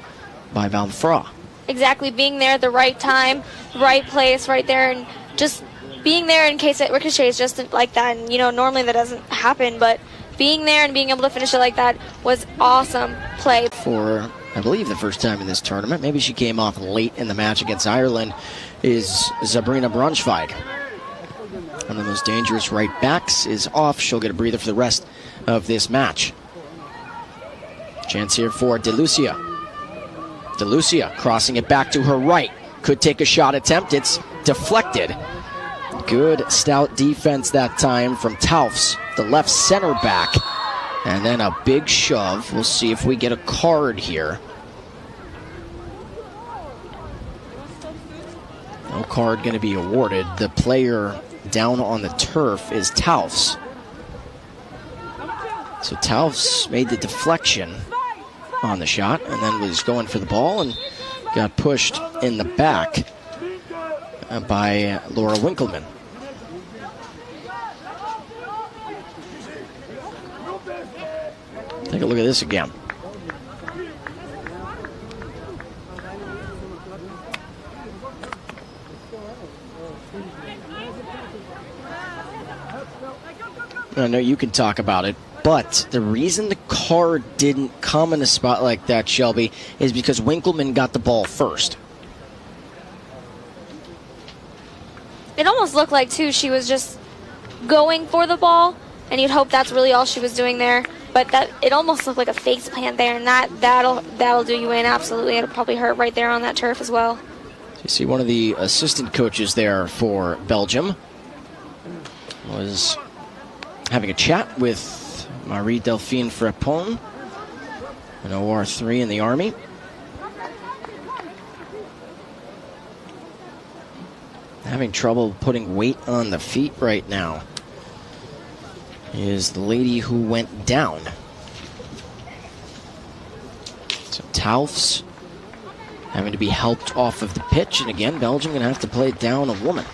by Malfra. Exactly, being there at the right time, right place, right there, and just being there in case it ricochets just like that. And, you know, normally that doesn't happen, but being there and being able to finish it like that was awesome play. For, I believe, the first time in this tournament, maybe she came off late in the match against Ireland, is Sabrina Braunschweig. One of the most dangerous right backs is off. She'll get a breather for the rest of this match. Chance here for DeLucia. DeLucia crossing it back to her right. Could take a shot attempt. It's deflected. Good stout defense that time from Taufs, the left center back. And then a big shove. We'll see if we get a card here. card going to be awarded. The player down on the turf is Taufs. So Taufs made the deflection on the shot and then was going for the ball and got pushed in the back by Laura Winkleman. Take a look at this again. I know you can talk about it, but the reason the card didn't come in a spot like that, Shelby, is because Winkleman got the ball first. It almost looked like, too, she was just going for the ball, and you'd hope that's really all she was doing there. But that it almost looked like a face plant there, and that'll do you in, absolutely. It'll probably hurt right there on that turf as well. You see one of the assistant coaches there for Belgium was having a chat with Marie-Delphine Frepon, an OR3 in the Army. Having trouble putting weight on the feet right now is the lady who went down. So Taufs having to be helped off of the pitch, and again, Belgium going to have to play down a woman.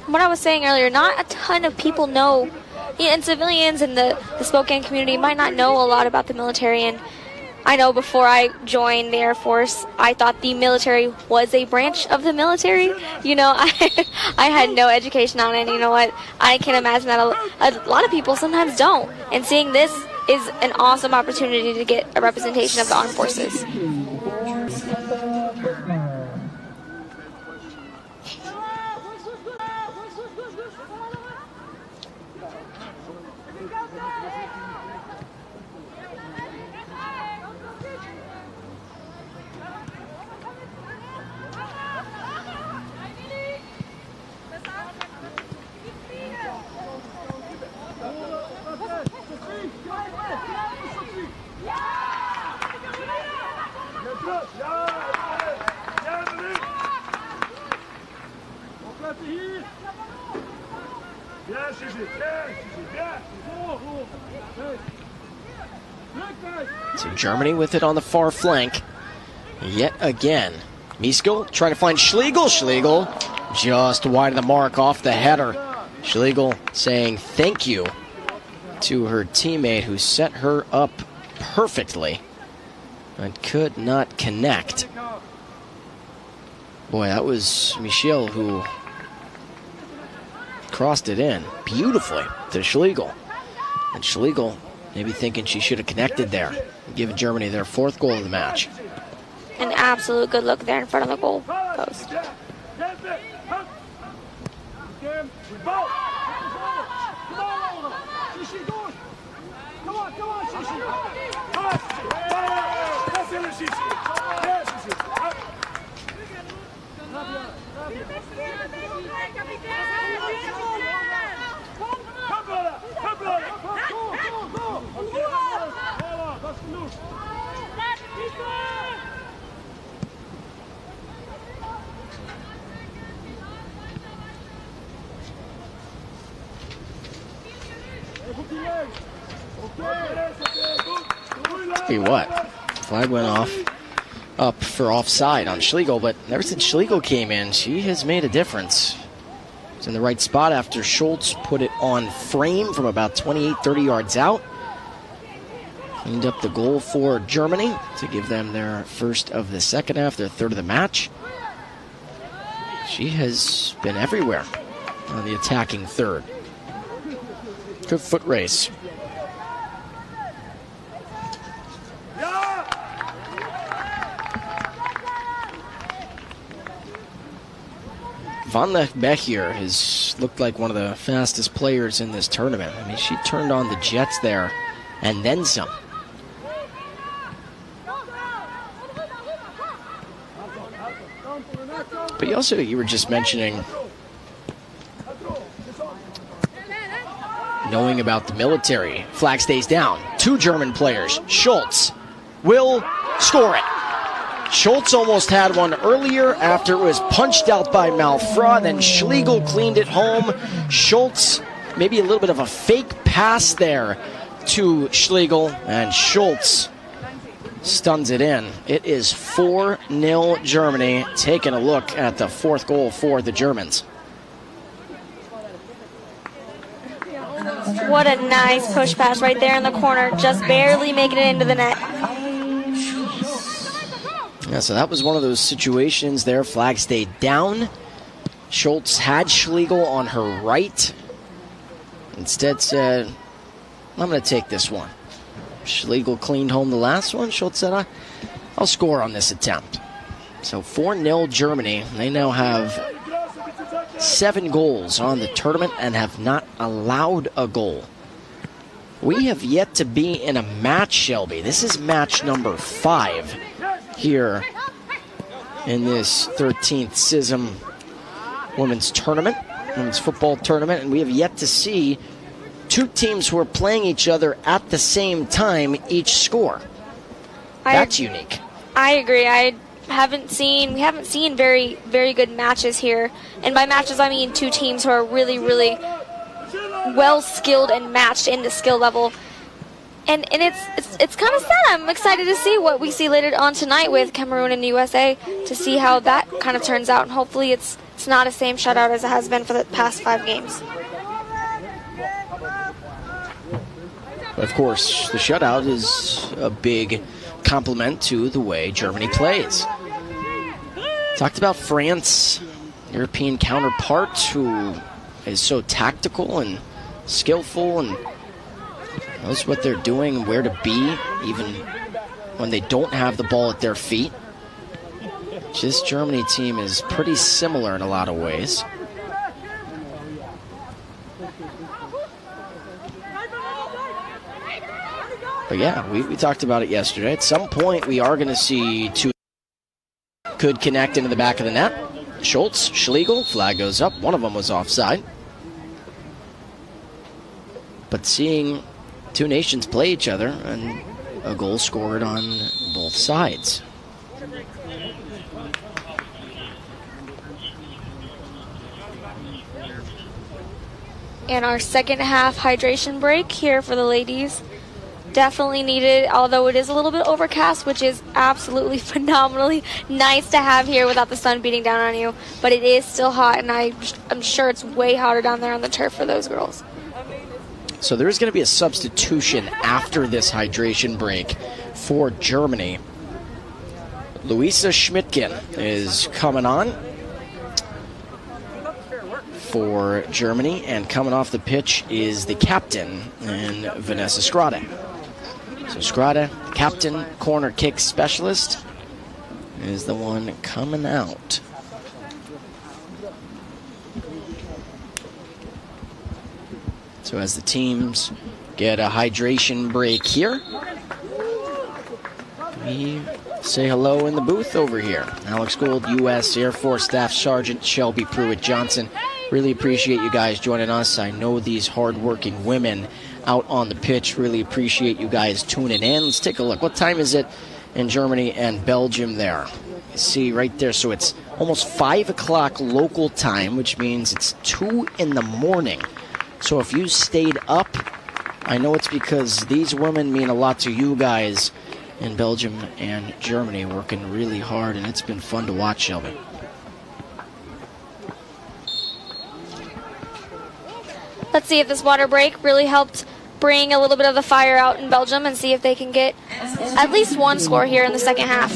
What I was saying earlier, not a ton of people know, and civilians in the Spokane community might not know a lot about the military. And I know before I joined the Air Force, I thought the military was a branch of the military. You know, I had no education on it. And you know what? I can imagine that a lot of people sometimes don't. And seeing this is an awesome opportunity to get a representation of the armed forces. So Germany with it on the far flank. Yet again. Misko trying to find Schlegel. Schlegel just wide of the mark off the header. Schlegel saying thank you to her teammate who set her up perfectly and could not connect. Boy, that was Michel who crossed it in beautifully to Schlegel. And Schlegel maybe thinking she should have connected there, giving Germany their 4th goal of the match. An absolute good look there in front of the goal post. Tell you what, flag went up for offside on Schlegel, but ever since Schlegel came in, she has made a difference. It's in the right spot after Schultz put it on frame from about 28, 30 yards out. Cleaned up the goal for Germany to give them their first of the second half, their third of the match. She has been everywhere on the attacking third. Good foot race. Van Bechier has looked like one of the fastest players in this tournament. I mean, she turned on the jets there and then some. But you were just mentioning knowing about the military. Flag stays down. 2 German players, Schultz will score it. Schultz almost had one earlier after it was punched out by Malfra. Then Schlegel cleaned it home. Schultz, maybe a little bit of a fake pass there to Schlegel, and Schultz stuns it in. It is 4-0 Germany. Taking a look at the fourth goal for the Germans. What a nice push pass right there in the corner, just barely making it into the net. Yeah, so that was one of those situations there. Flag stayed down. Schultz had Schlegel on her right. Instead said, I'm going to take this one. Schlegel cleaned home the last one. Schultz said, I'll score on this attempt. So 4-0 Germany. They now have 7 goals on the tournament and have not allowed a goal. We have yet to be in a match, Shelby. This is match number 5 here in this 13th Cism women's tournament, women's football tournament, and we have yet to see 2 teams who are playing each other at the same time each score. That's unique. I agree. We haven't seen very, very good matches here. And by matches, I mean 2 teams who are really, really well skilled and matched in the skill level. And it's kind of sad. I'm excited to see what we see later on tonight with Cameroon and the USA, to see how that kind of turns out. And hopefully it's not the same shutout as it has been for the past 5 games. Of course, the shutout is a big compliment to the way Germany plays. Talked about France, European counterpart, who is so tactical and skillful and knows what they're doing and where to be, even when they don't have the ball at their feet. This Germany team is pretty similar in a lot of ways. But yeah, we talked about it yesterday. At some point, we are going to see 2 could connect into the back of the net. Schultz, Schlegel, flag goes up. One of them was offside. But seeing 2 nations play each other and a goal scored on both sides. And our second half hydration break here for the ladies. Definitely needed, although it is a little bit overcast, which is absolutely phenomenally nice to have here without the sun beating down on you. But it is still hot, and I'm sure it's way hotter down there on the turf for those girls. So there is going to be a substitution after this hydration break for Germany. Luisa Schmidtgen is coming on for Germany, and coming off the pitch is the captain, and Vanessa Schrade. So Schrade, captain, corner kick specialist, is the one coming out. So as the teams get a hydration break here, we say hello in the booth over here. Alex Gould, U.S. Air Force Staff Sergeant Shelby Pruitt-Johnson. Really appreciate you guys joining us. I know these hardworking women out on the pitch really appreciate you guys tuning in. Let's take a look. What time is it in Germany and Belgium there? You see right there, so it's almost 5 o'clock local time, which means it's 2 in the morning. So if you stayed up, I know it's because these women mean a lot to you guys in Belgium and Germany, working really hard, and it's been fun to watch, Shelby. Let's see if this water break really helped bring a little bit of the fire out in Belgium, and see if they can get at least 1 score here in the second half.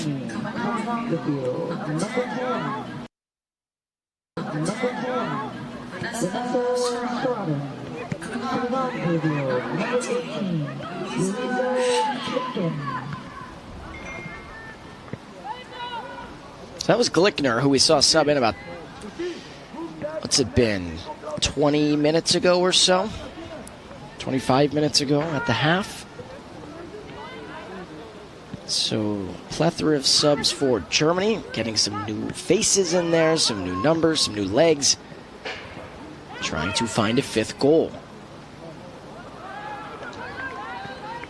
So that was Glickner, who we saw sub in about, what's it been, 20 minutes ago or so? 25 minutes ago at the half. So, plethora of subs for Germany, getting some new faces in there, some new numbers, some new legs, trying to find a 5th goal.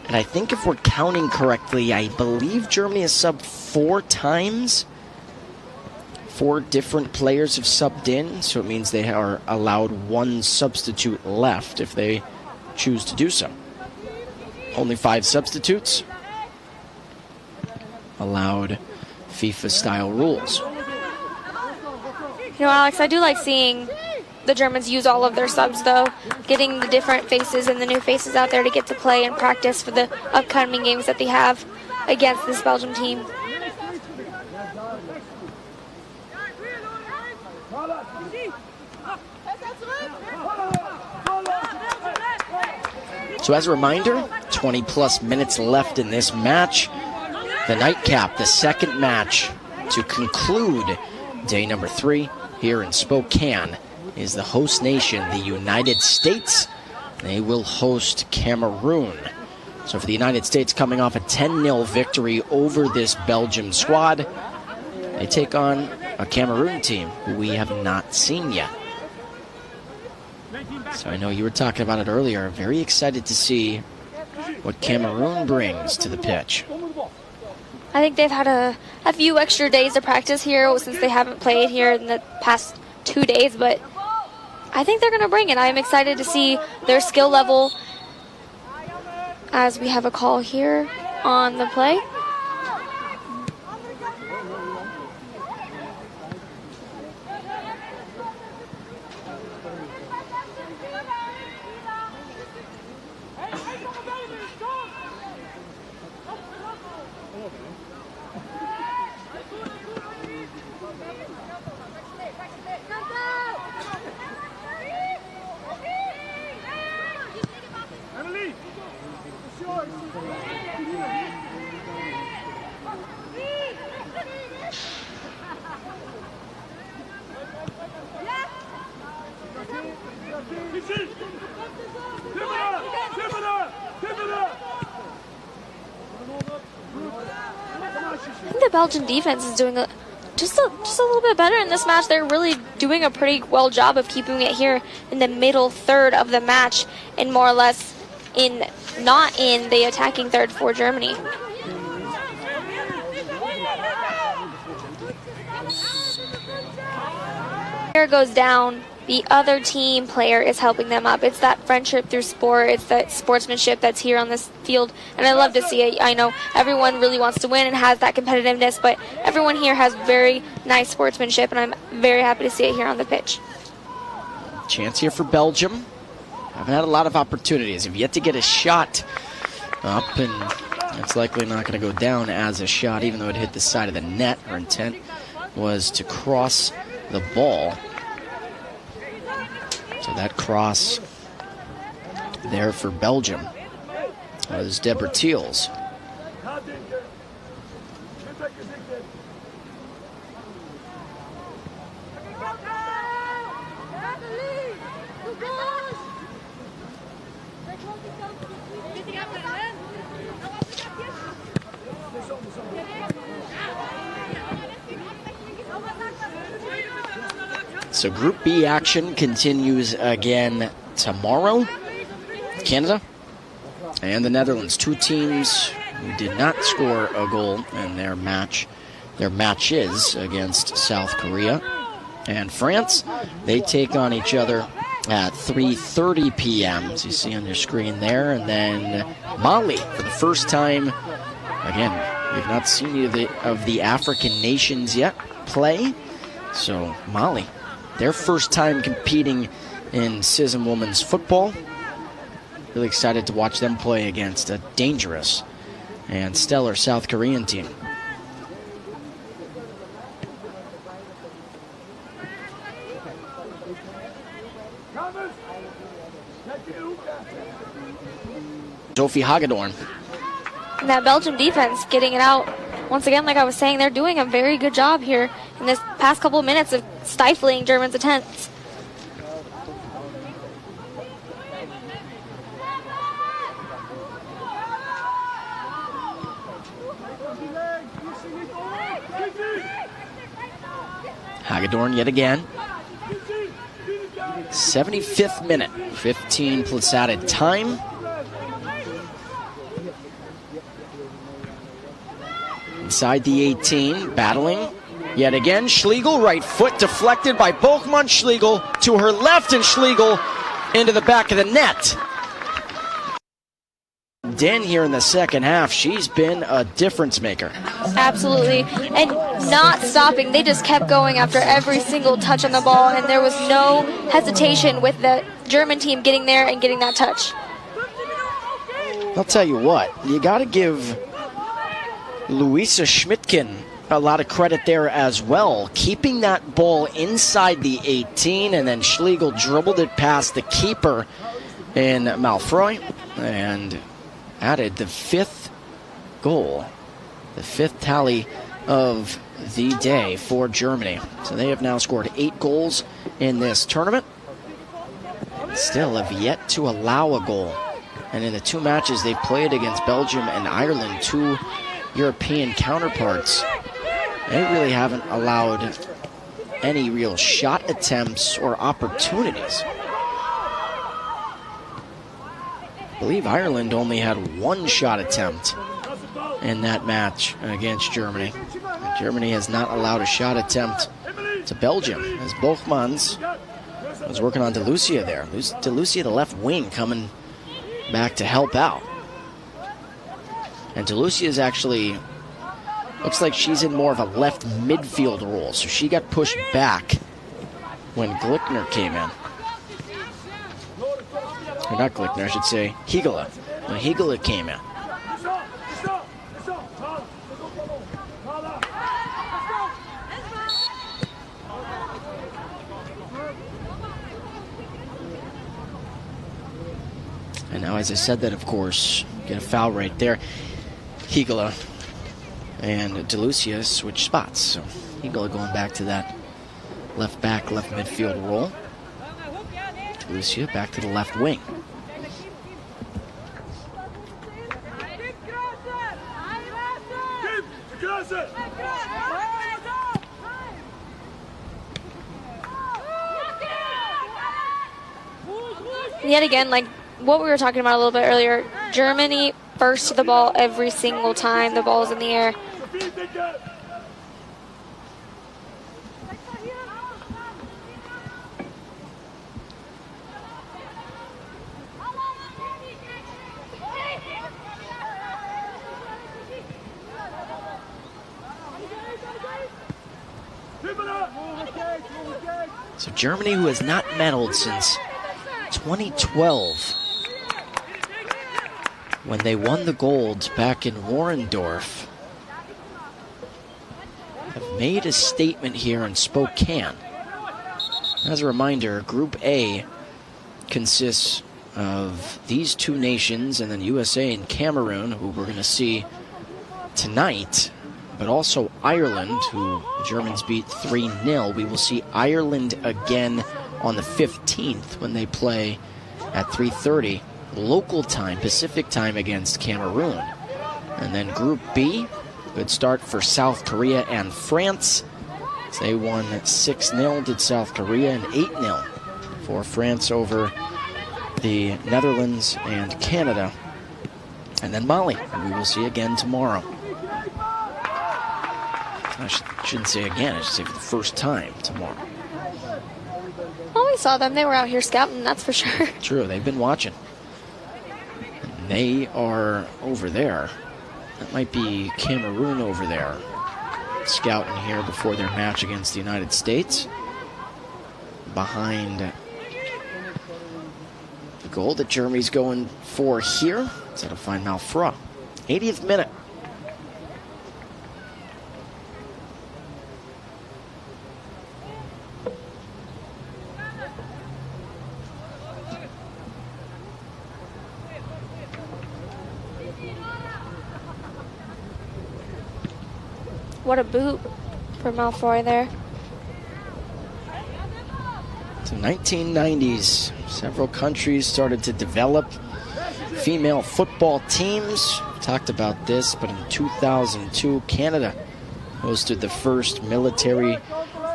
And I think if we're counting correctly, I believe Germany has subbed 4 times. 4 different players have subbed in, so it means they are allowed 1 substitute left if they choose to do so. Only 5 substitutes. Allowed FIFA-style rules. You know, Alex, I do like seeing the Germans use all of their subs, though, getting the different faces and the new faces out there to get to play and practice for the upcoming games that they have against this Belgium team. So as a reminder, 20-plus minutes left in this match. The nightcap, the second match to conclude day number 3 here in Spokane, is the host nation, the United States. They will host Cameroon. So for the United States, coming off a 10-0 victory over this Belgium squad, they take on a Cameroon team who we have not seen yet. So I know you were talking about it earlier. Very excited to see what Cameroon brings to the pitch. I think they've had a few extra days of practice here since they haven't played here in the past 2 days, but I think they're going to bring it. I'm excited to see their skill level as we have a call here on the play. I think the Belgian defense is doing just a little bit better in this match. They're really doing a pretty well job of keeping it here in the middle third of the match and more or less not in the attacking third for Germany. Player goes down, the other team player is helping them up. It's that friendship through sport. It's that sportsmanship that's here on this field, and I love to see it. I know everyone really wants to win and has that competitiveness, but everyone here has very nice sportsmanship, and I'm very happy to see it here on the pitch. Chance here for Belgium. Haven't had a lot of opportunities. Have yet to get a shot up, and it's likely not going to go down as a shot, even though it hit the side of the net. Her intent was to cross the ball. So that cross there for Belgium was Deborah Thiel's. So Group B action continues again tomorrow. Canada and the Netherlands, 2 teams who did not score a goal in their matches against South Korea and France. They take on each other at 3:30 p.m. as you see on your screen there. And then Mali, for the first time, again, we've not seen any of the African nations yet play. So Mali, their first time competing in Cism women's football. Really excited to watch them play against a dangerous and stellar South Korean team. Sophie Hagedorn. And that Belgium defense getting it out. Once again, like I was saying, they're doing a very good job here in this past couple of minutes of stifling Germans' attempts. Hagedorn yet again. 75th minute, 15 plus added time. inside the 18, battling yet again. Schlegel, right foot deflected by Bochmann. Schlegel to her left, and Schlegel into the back of the net. Den here in the second half, she's been a difference maker. Absolutely, and not stopping. They just kept going after every single touch on the ball, and there was no hesitation with the German team getting there and getting that touch. I'll tell you what, you got to give Luisa Schmidtken a lot of credit there as well, keeping that ball inside the 18, and then Schlegel dribbled it past the keeper in Malfroy and added the 5th goal, the 5th tally of the day for Germany. So they have now scored 8 goals in this tournament. Still have yet to allow a goal. And in the 2 matches they've played against Belgium and Ireland, 2 European counterparts, they really haven't allowed any real shot attempts or opportunities. I believe Ireland only had 1 shot attempt in that match against Germany. Germany has not allowed a shot attempt to Belgium, as Bochmanns was working on DeLucia there. DeLucia, the left wing, coming back to help out. And DeLucia is actually, looks like she's in more of a left midfield role, so she got pushed back when Glickner came in. Or not Glickner, I should say Higala. When Higala came in. And now, as I said that, of course, get a foul right there. Higala and DeLucia switch spots. So Higala going back to that left back, left midfield role. DeLucia back to the left wing. Yet again, like what we were talking about a little bit earlier, Germany first to the ball every single time the ball's in the air. So Germany, who has not medaled since 2012, when they won the gold back in Warendorf, have made a statement here in Spokane. As a reminder, Group A consists of these 2 nations and then USA and Cameroon, who we're going to see tonight, but also Ireland, who the Germans beat 3-0. We will see Ireland again on the 15th when they play at 3:30 local time, Pacific time, against Cameroon. And then Group B, good start for South Korea and France. They won 6-0, did South Korea, and 8-0 for France over the Netherlands and Canada. And then Mali, who we will see again tomorrow. I shouldn't say again, I should say for the first time tomorrow. Well, we saw them. They were out here scouting, that's for sure. True, they've been watching. They are over there. That might be Cameroon over there, scouting here before their match against the United States. Behind the goal that Germany's going for here. So that'll find Malfra. 80th minute. What a boot for Malfoy there. So 1990s, several countries started to develop female football teams. Talked about this, but in 2002, Canada hosted the first military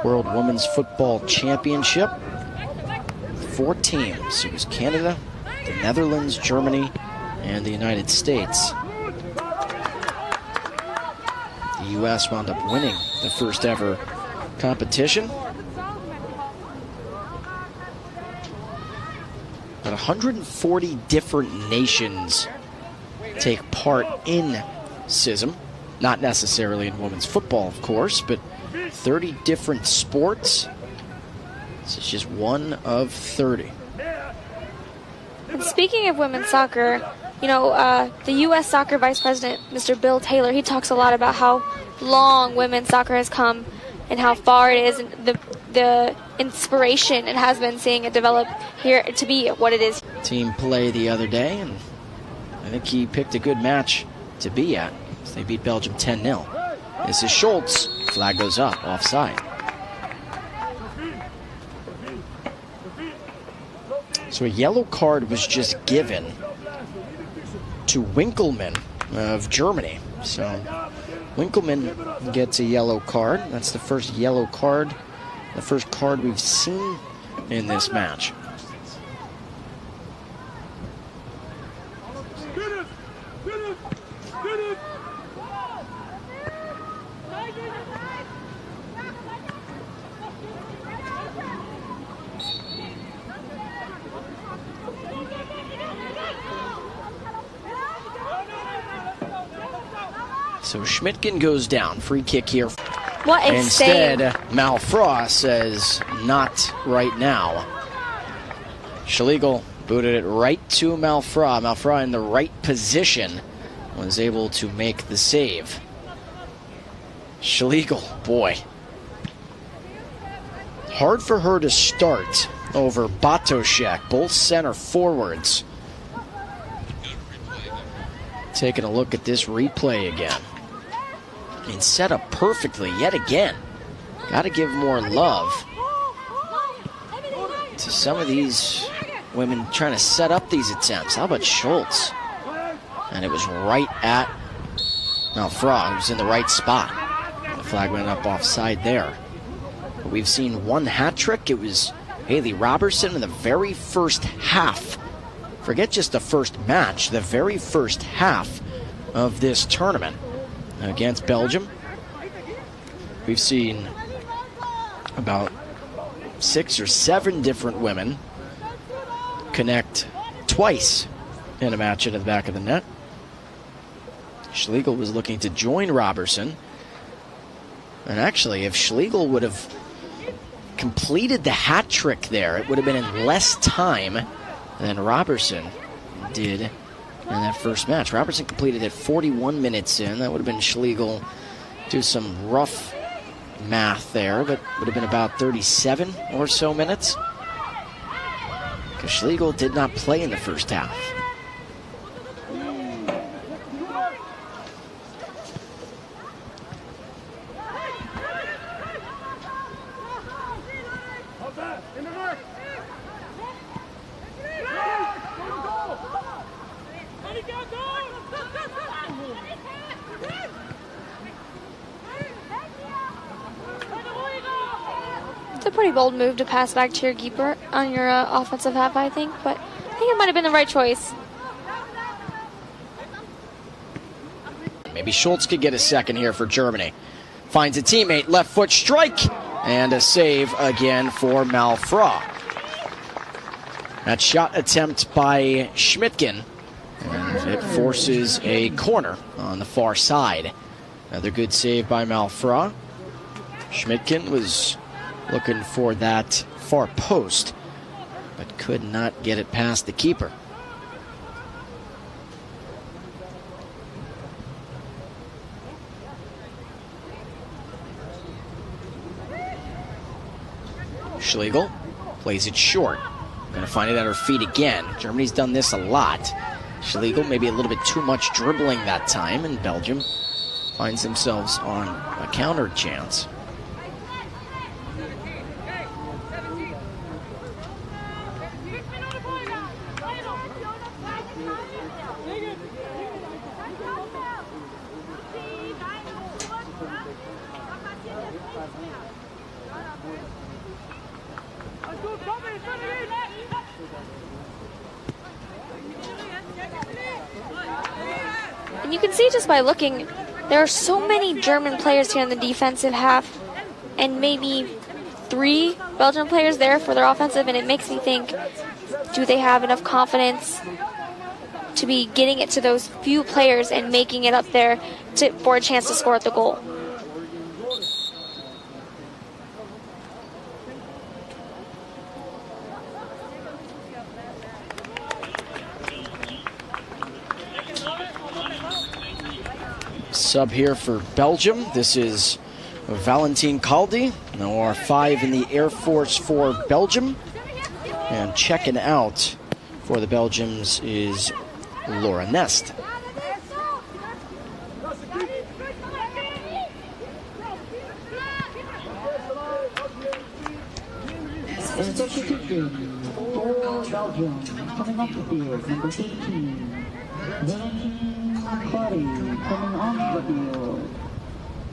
World Women's Football Championship. 4 teams. It was Canada, the Netherlands, Germany, and the United States. The U.S. wound up winning the first ever competition. But 140 different nations take part in Cism. Not necessarily in women's football, of course, but 30 different sports. This is just one of 30. And speaking of women's soccer, you know, the U.S. Soccer Vice President, Mr. Bill Taylor, he talks a lot about how long women's soccer has come and how far it is, and the inspiration it has been seeing it develop here to be what it is. Team play the other day, and I think he picked a good match to be at. They beat Belgium 10-0. This is Schultz. Flag goes up, offside. So a yellow card was just given to Winkelmann of Germany. So Winkelmann gets a yellow card. That's the first yellow card, the first card we've seen in this match. So Schmidtgen goes down. Free kick here. What a Instead, save. Malfra says, not right now. Schlegel booted it right to Malfra. Malfra in the right position was able to make the save. Schlegel, boy. Hard for her to start over Batoshek, both center forwards. Taking a look at this replay again. And set up perfectly yet again. Got to give more love to some of these women trying to set up these attempts. How about Schultz? And it was right at Malfra. It was in the right spot. The flag went up offside there. But we've seen one hat trick. It was Haley Robertson in the very first half. Forget just the first match, the very first half of this tournament against Belgium. We've seen about 6 or 7 different women connect twice in a match into the back of the net. Schlegel was looking to join Robertson. And actually, if Schlegel would have completed the hat trick there, it would have been in less time than Robertson did in that first match. Robertson completed it 41 minutes in. That would have been Schlegel. Do some rough math there, but would have been about 37 or so minutes. Because Schlegel did not play in the first half. It's a pretty bold move to pass back to your keeper on your offensive half, I think, but I think it might have been the right choice. Maybe Schultz could get a second here for Germany. Finds a teammate, left foot strike, and a save again for Malfra. That shot attempt by Schmidtgen, and it forces a corner on the far side. Another good save by Malfra. Schmidtgen was looking for that far post, but could not get it past the keeper. Schlegel plays it short. Going to find it at her feet again. Germany's done this a lot. Schlegel maybe a little bit too much dribbling that time, and Belgium finds themselves on a counter chance. And you can see just by looking, There are so many German players here in the defensive half, and maybe 3 Belgian players there for their offensive, and it makes me think, do they have enough confidence to be getting it to those few players and making it up there for a chance to score at the goal? Sub here for Belgium. This is Valentin Caldi. Now our 5 in the Air Force for Belgium. And checking out for the Belgians is Laura Nest. Substitution for Belgium, coming off the field, number 18, Valentin Clary, coming on the field,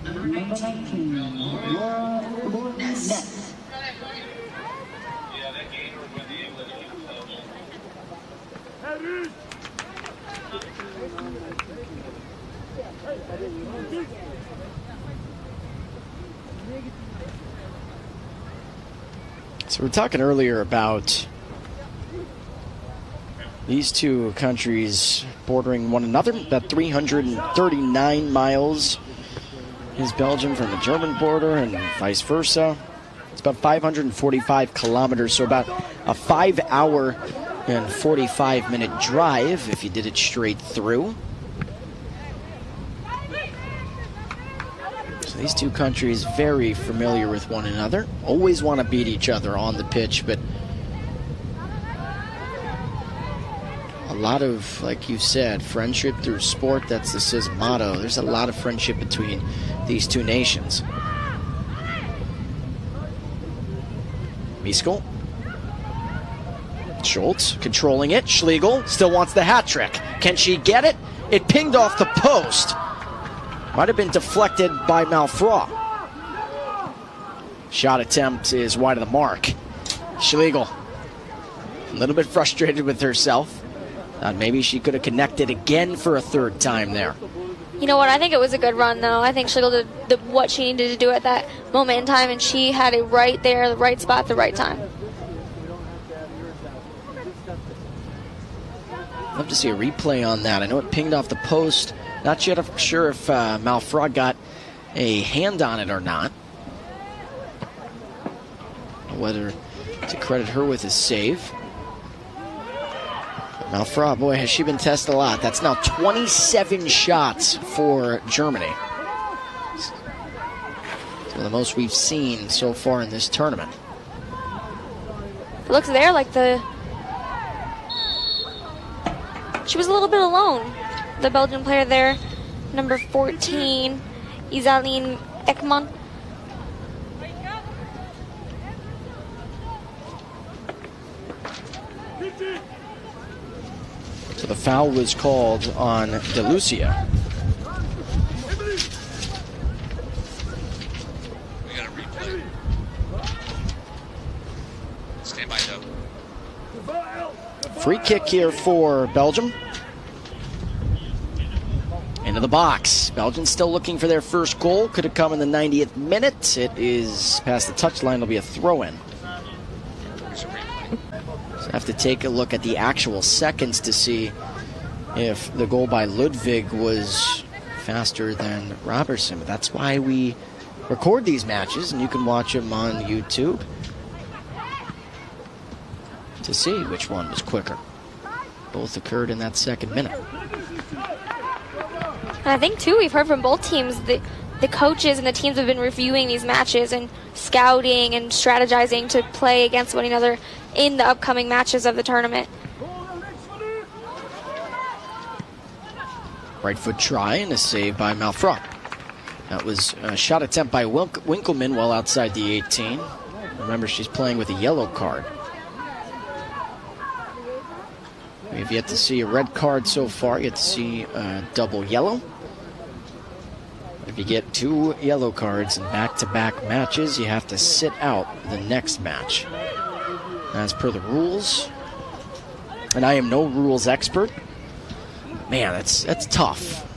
number 19, Laura Ness. So we're talking earlier about these two countries bordering one another. About 339 miles is Belgium from the German border and vice versa. It's about 545 kilometers, so about a 5-hour and 45-minute drive if you did it straight through. So these two countries very familiar with one another. Always want to beat each other on the pitch, but a lot of, like you said, friendship through sport. That's the Cism motto. There's a lot of friendship between these two nations. Miskol. Schultz controlling it. Schlegel still wants the hat trick. Can she get it? It pinged off the post. Might have been deflected by Malfra. Shot attempt is wide of the mark. Schlegel, a little bit frustrated with herself. Thought maybe she could have connected again for a 3rd time there. You know what? I think it was a good run, though. I think Schlegel did what she needed to do at that moment in time, and she had it right there, the right spot, the right time. Love to see a replay on that. I know it pinged off the post. Not yet sure if Malfra got a hand on it or not. Whether to credit her with a save. Malfra, boy, has she been tested a lot. That's now 27 shots for Germany. So the most we've seen so far in this tournament. It looks there like she was a little bit alone. The Belgian player there, number 14, Isaline Ekman. So the foul was called on De Lucia. We got a replay. Stand by though. Free kick here for Belgium. Into the box. Belgium still looking for their first goal. Could have come in the 90th minute. It is past the touchline. It'll be a throw-in. So I have to take a look at the actual seconds to see if the goal by Ludwig was faster than Robertson. But that's why we record these matches, and you can watch them on YouTube to see which one was quicker. Both occurred in that 2nd minute. And I think, too, we've heard from both teams that the coaches and the teams have been reviewing these matches and scouting and strategizing to play against one another in the upcoming matches of the tournament. Right foot try and a save by Malfra. That was a shot attempt by Winkelmann well outside the 18. Remember, she's playing with a yellow card. We've yet to see a red card so far. Yet to see a double yellow. If you get 2 yellow cards in back-to-back matches, you have to sit out the next match. As per the rules, and I am no rules expert. Man, that's tough.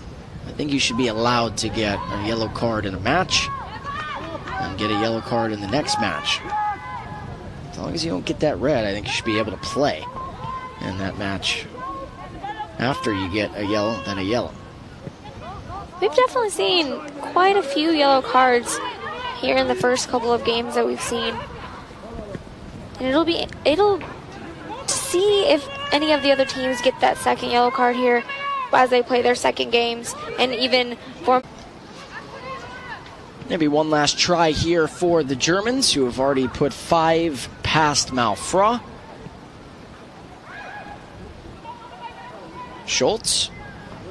I think you should be allowed to get a yellow card in a match and get a yellow card in the next match. As long as you don't get that red, I think you should be able to play in that match after you get a yellow, then a yellow. We've definitely seen quite a few yellow cards here in the first couple of games that we've seen. And it'll to see if any of the other teams get that second yellow card here as they play their second games, and even for maybe one last try here for the Germans, who have already put 5 past Malfra. Schultz,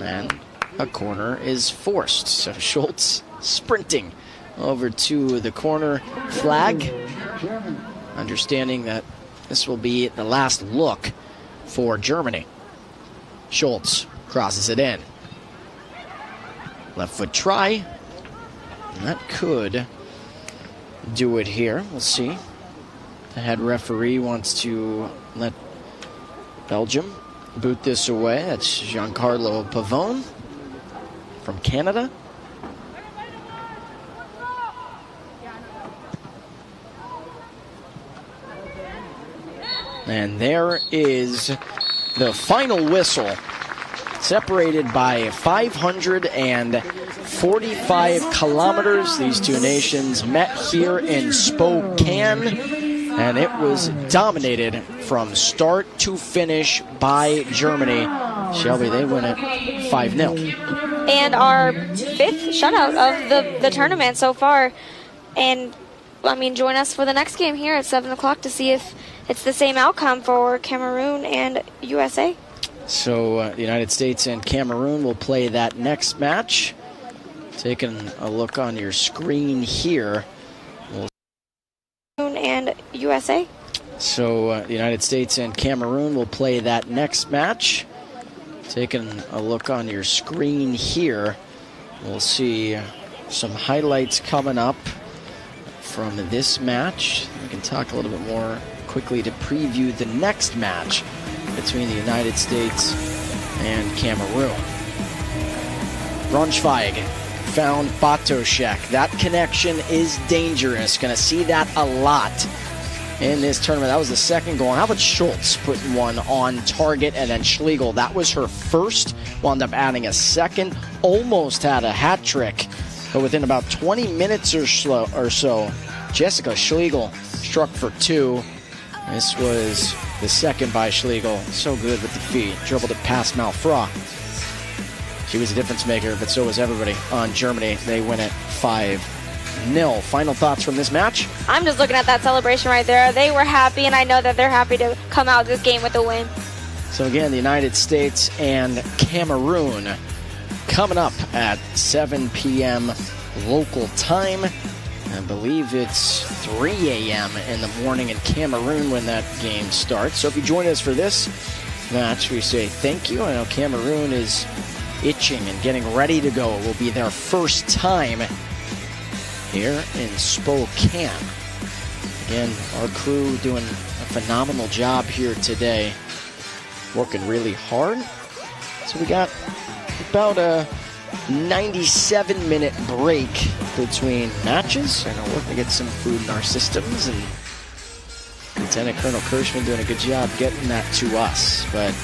and a corner is forced. So Schultz sprinting over to the corner flag, understanding that this will be the last look for Germany. Schultz crosses it in. Left foot try. And that could do it here. We'll see. The head referee wants to let Belgium boot this away. That's Giancarlo Pavone from Canada. And there is the final whistle, separated by 545 kilometers. These two nations met here in Spokane, and it was dominated from start to finish by Germany. Shelby, they win it 5-0. And our 5th shutout of the tournament so far. And, I mean, join us for the next game here at 7 o'clock to see if it's the same outcome for Cameroon and USA. So the United States and Cameroon will play that next match. Taking a look on your screen here. And USA. So the United States and Cameroon will play that next match. Taking a look on your screen here. We'll see some highlights coming up from this match. We can talk a little bit more quickly to preview the next match between the United States and Cameroon. Braunschweig found Batoshek. That connection is dangerous. Going to see that a lot in this tournament. That was the second goal. How about Schultz putting one on target, and then Schlegel. That was her first. Wound up adding a second. Almost had a hat trick, but within about 20 minutes or so, Jessica Schlegel struck for 2. This was the second by Schlegel. So good with the feet. Dribbled it past Malfra. She was a difference maker, but so was everybody on Germany. They win it 5-0. Final thoughts from this match? I'm just looking at that celebration right there. They were happy, and I know that they're happy to come out of this game with a win. So again, the United States and Cameroon coming up at 7 p.m. local time. I believe it's 3 a.m. in the morning in Cameroon when that game starts. So if you join us for this match, we say thank you. I know Cameroon is itching and getting ready to go. It will be their first time here in Spokane. Again, our crew doing a phenomenal job here today, working really hard. So we got about a 97-minute break between matches, and we're going to get some food in our systems, and Lieutenant Colonel Kirschman doing a good job getting that to us. But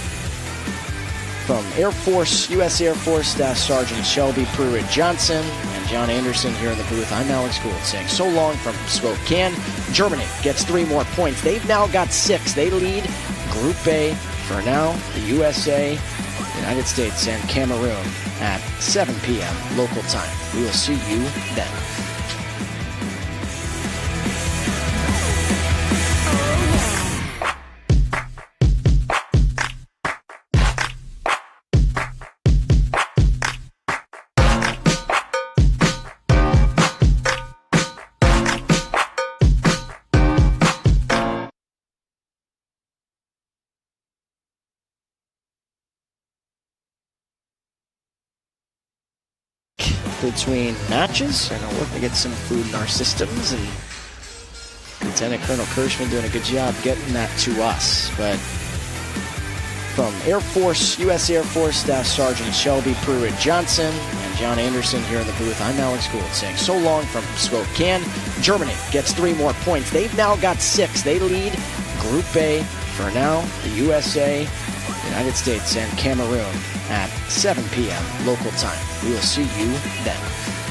from Air Force, U.S. Air Force Staff Sergeant Shelby Pruitt-Johnson and John Anderson here in the booth, I'm Alex Gould saying so long from Spokane. Germany gets 3 more points. They've now got 6. They lead Group A for now. The USA, United States, and Cameroon at 7 p.m. local time. We will see you then. Between matches, and we're going to get some food in our systems, and Lieutenant Colonel Kirschman doing a good job getting that to us. But from Air Force, U.S. Air Force Staff Sergeant Shelby Pruitt-Johnson and John Anderson here in the booth. I'm Alex Gould saying so long from Spokane. Germany gets 3 more points. They've now got 6. They lead Group A. For now, the USA, United States, and Cameroon at 7 p.m. local time. We will see you then.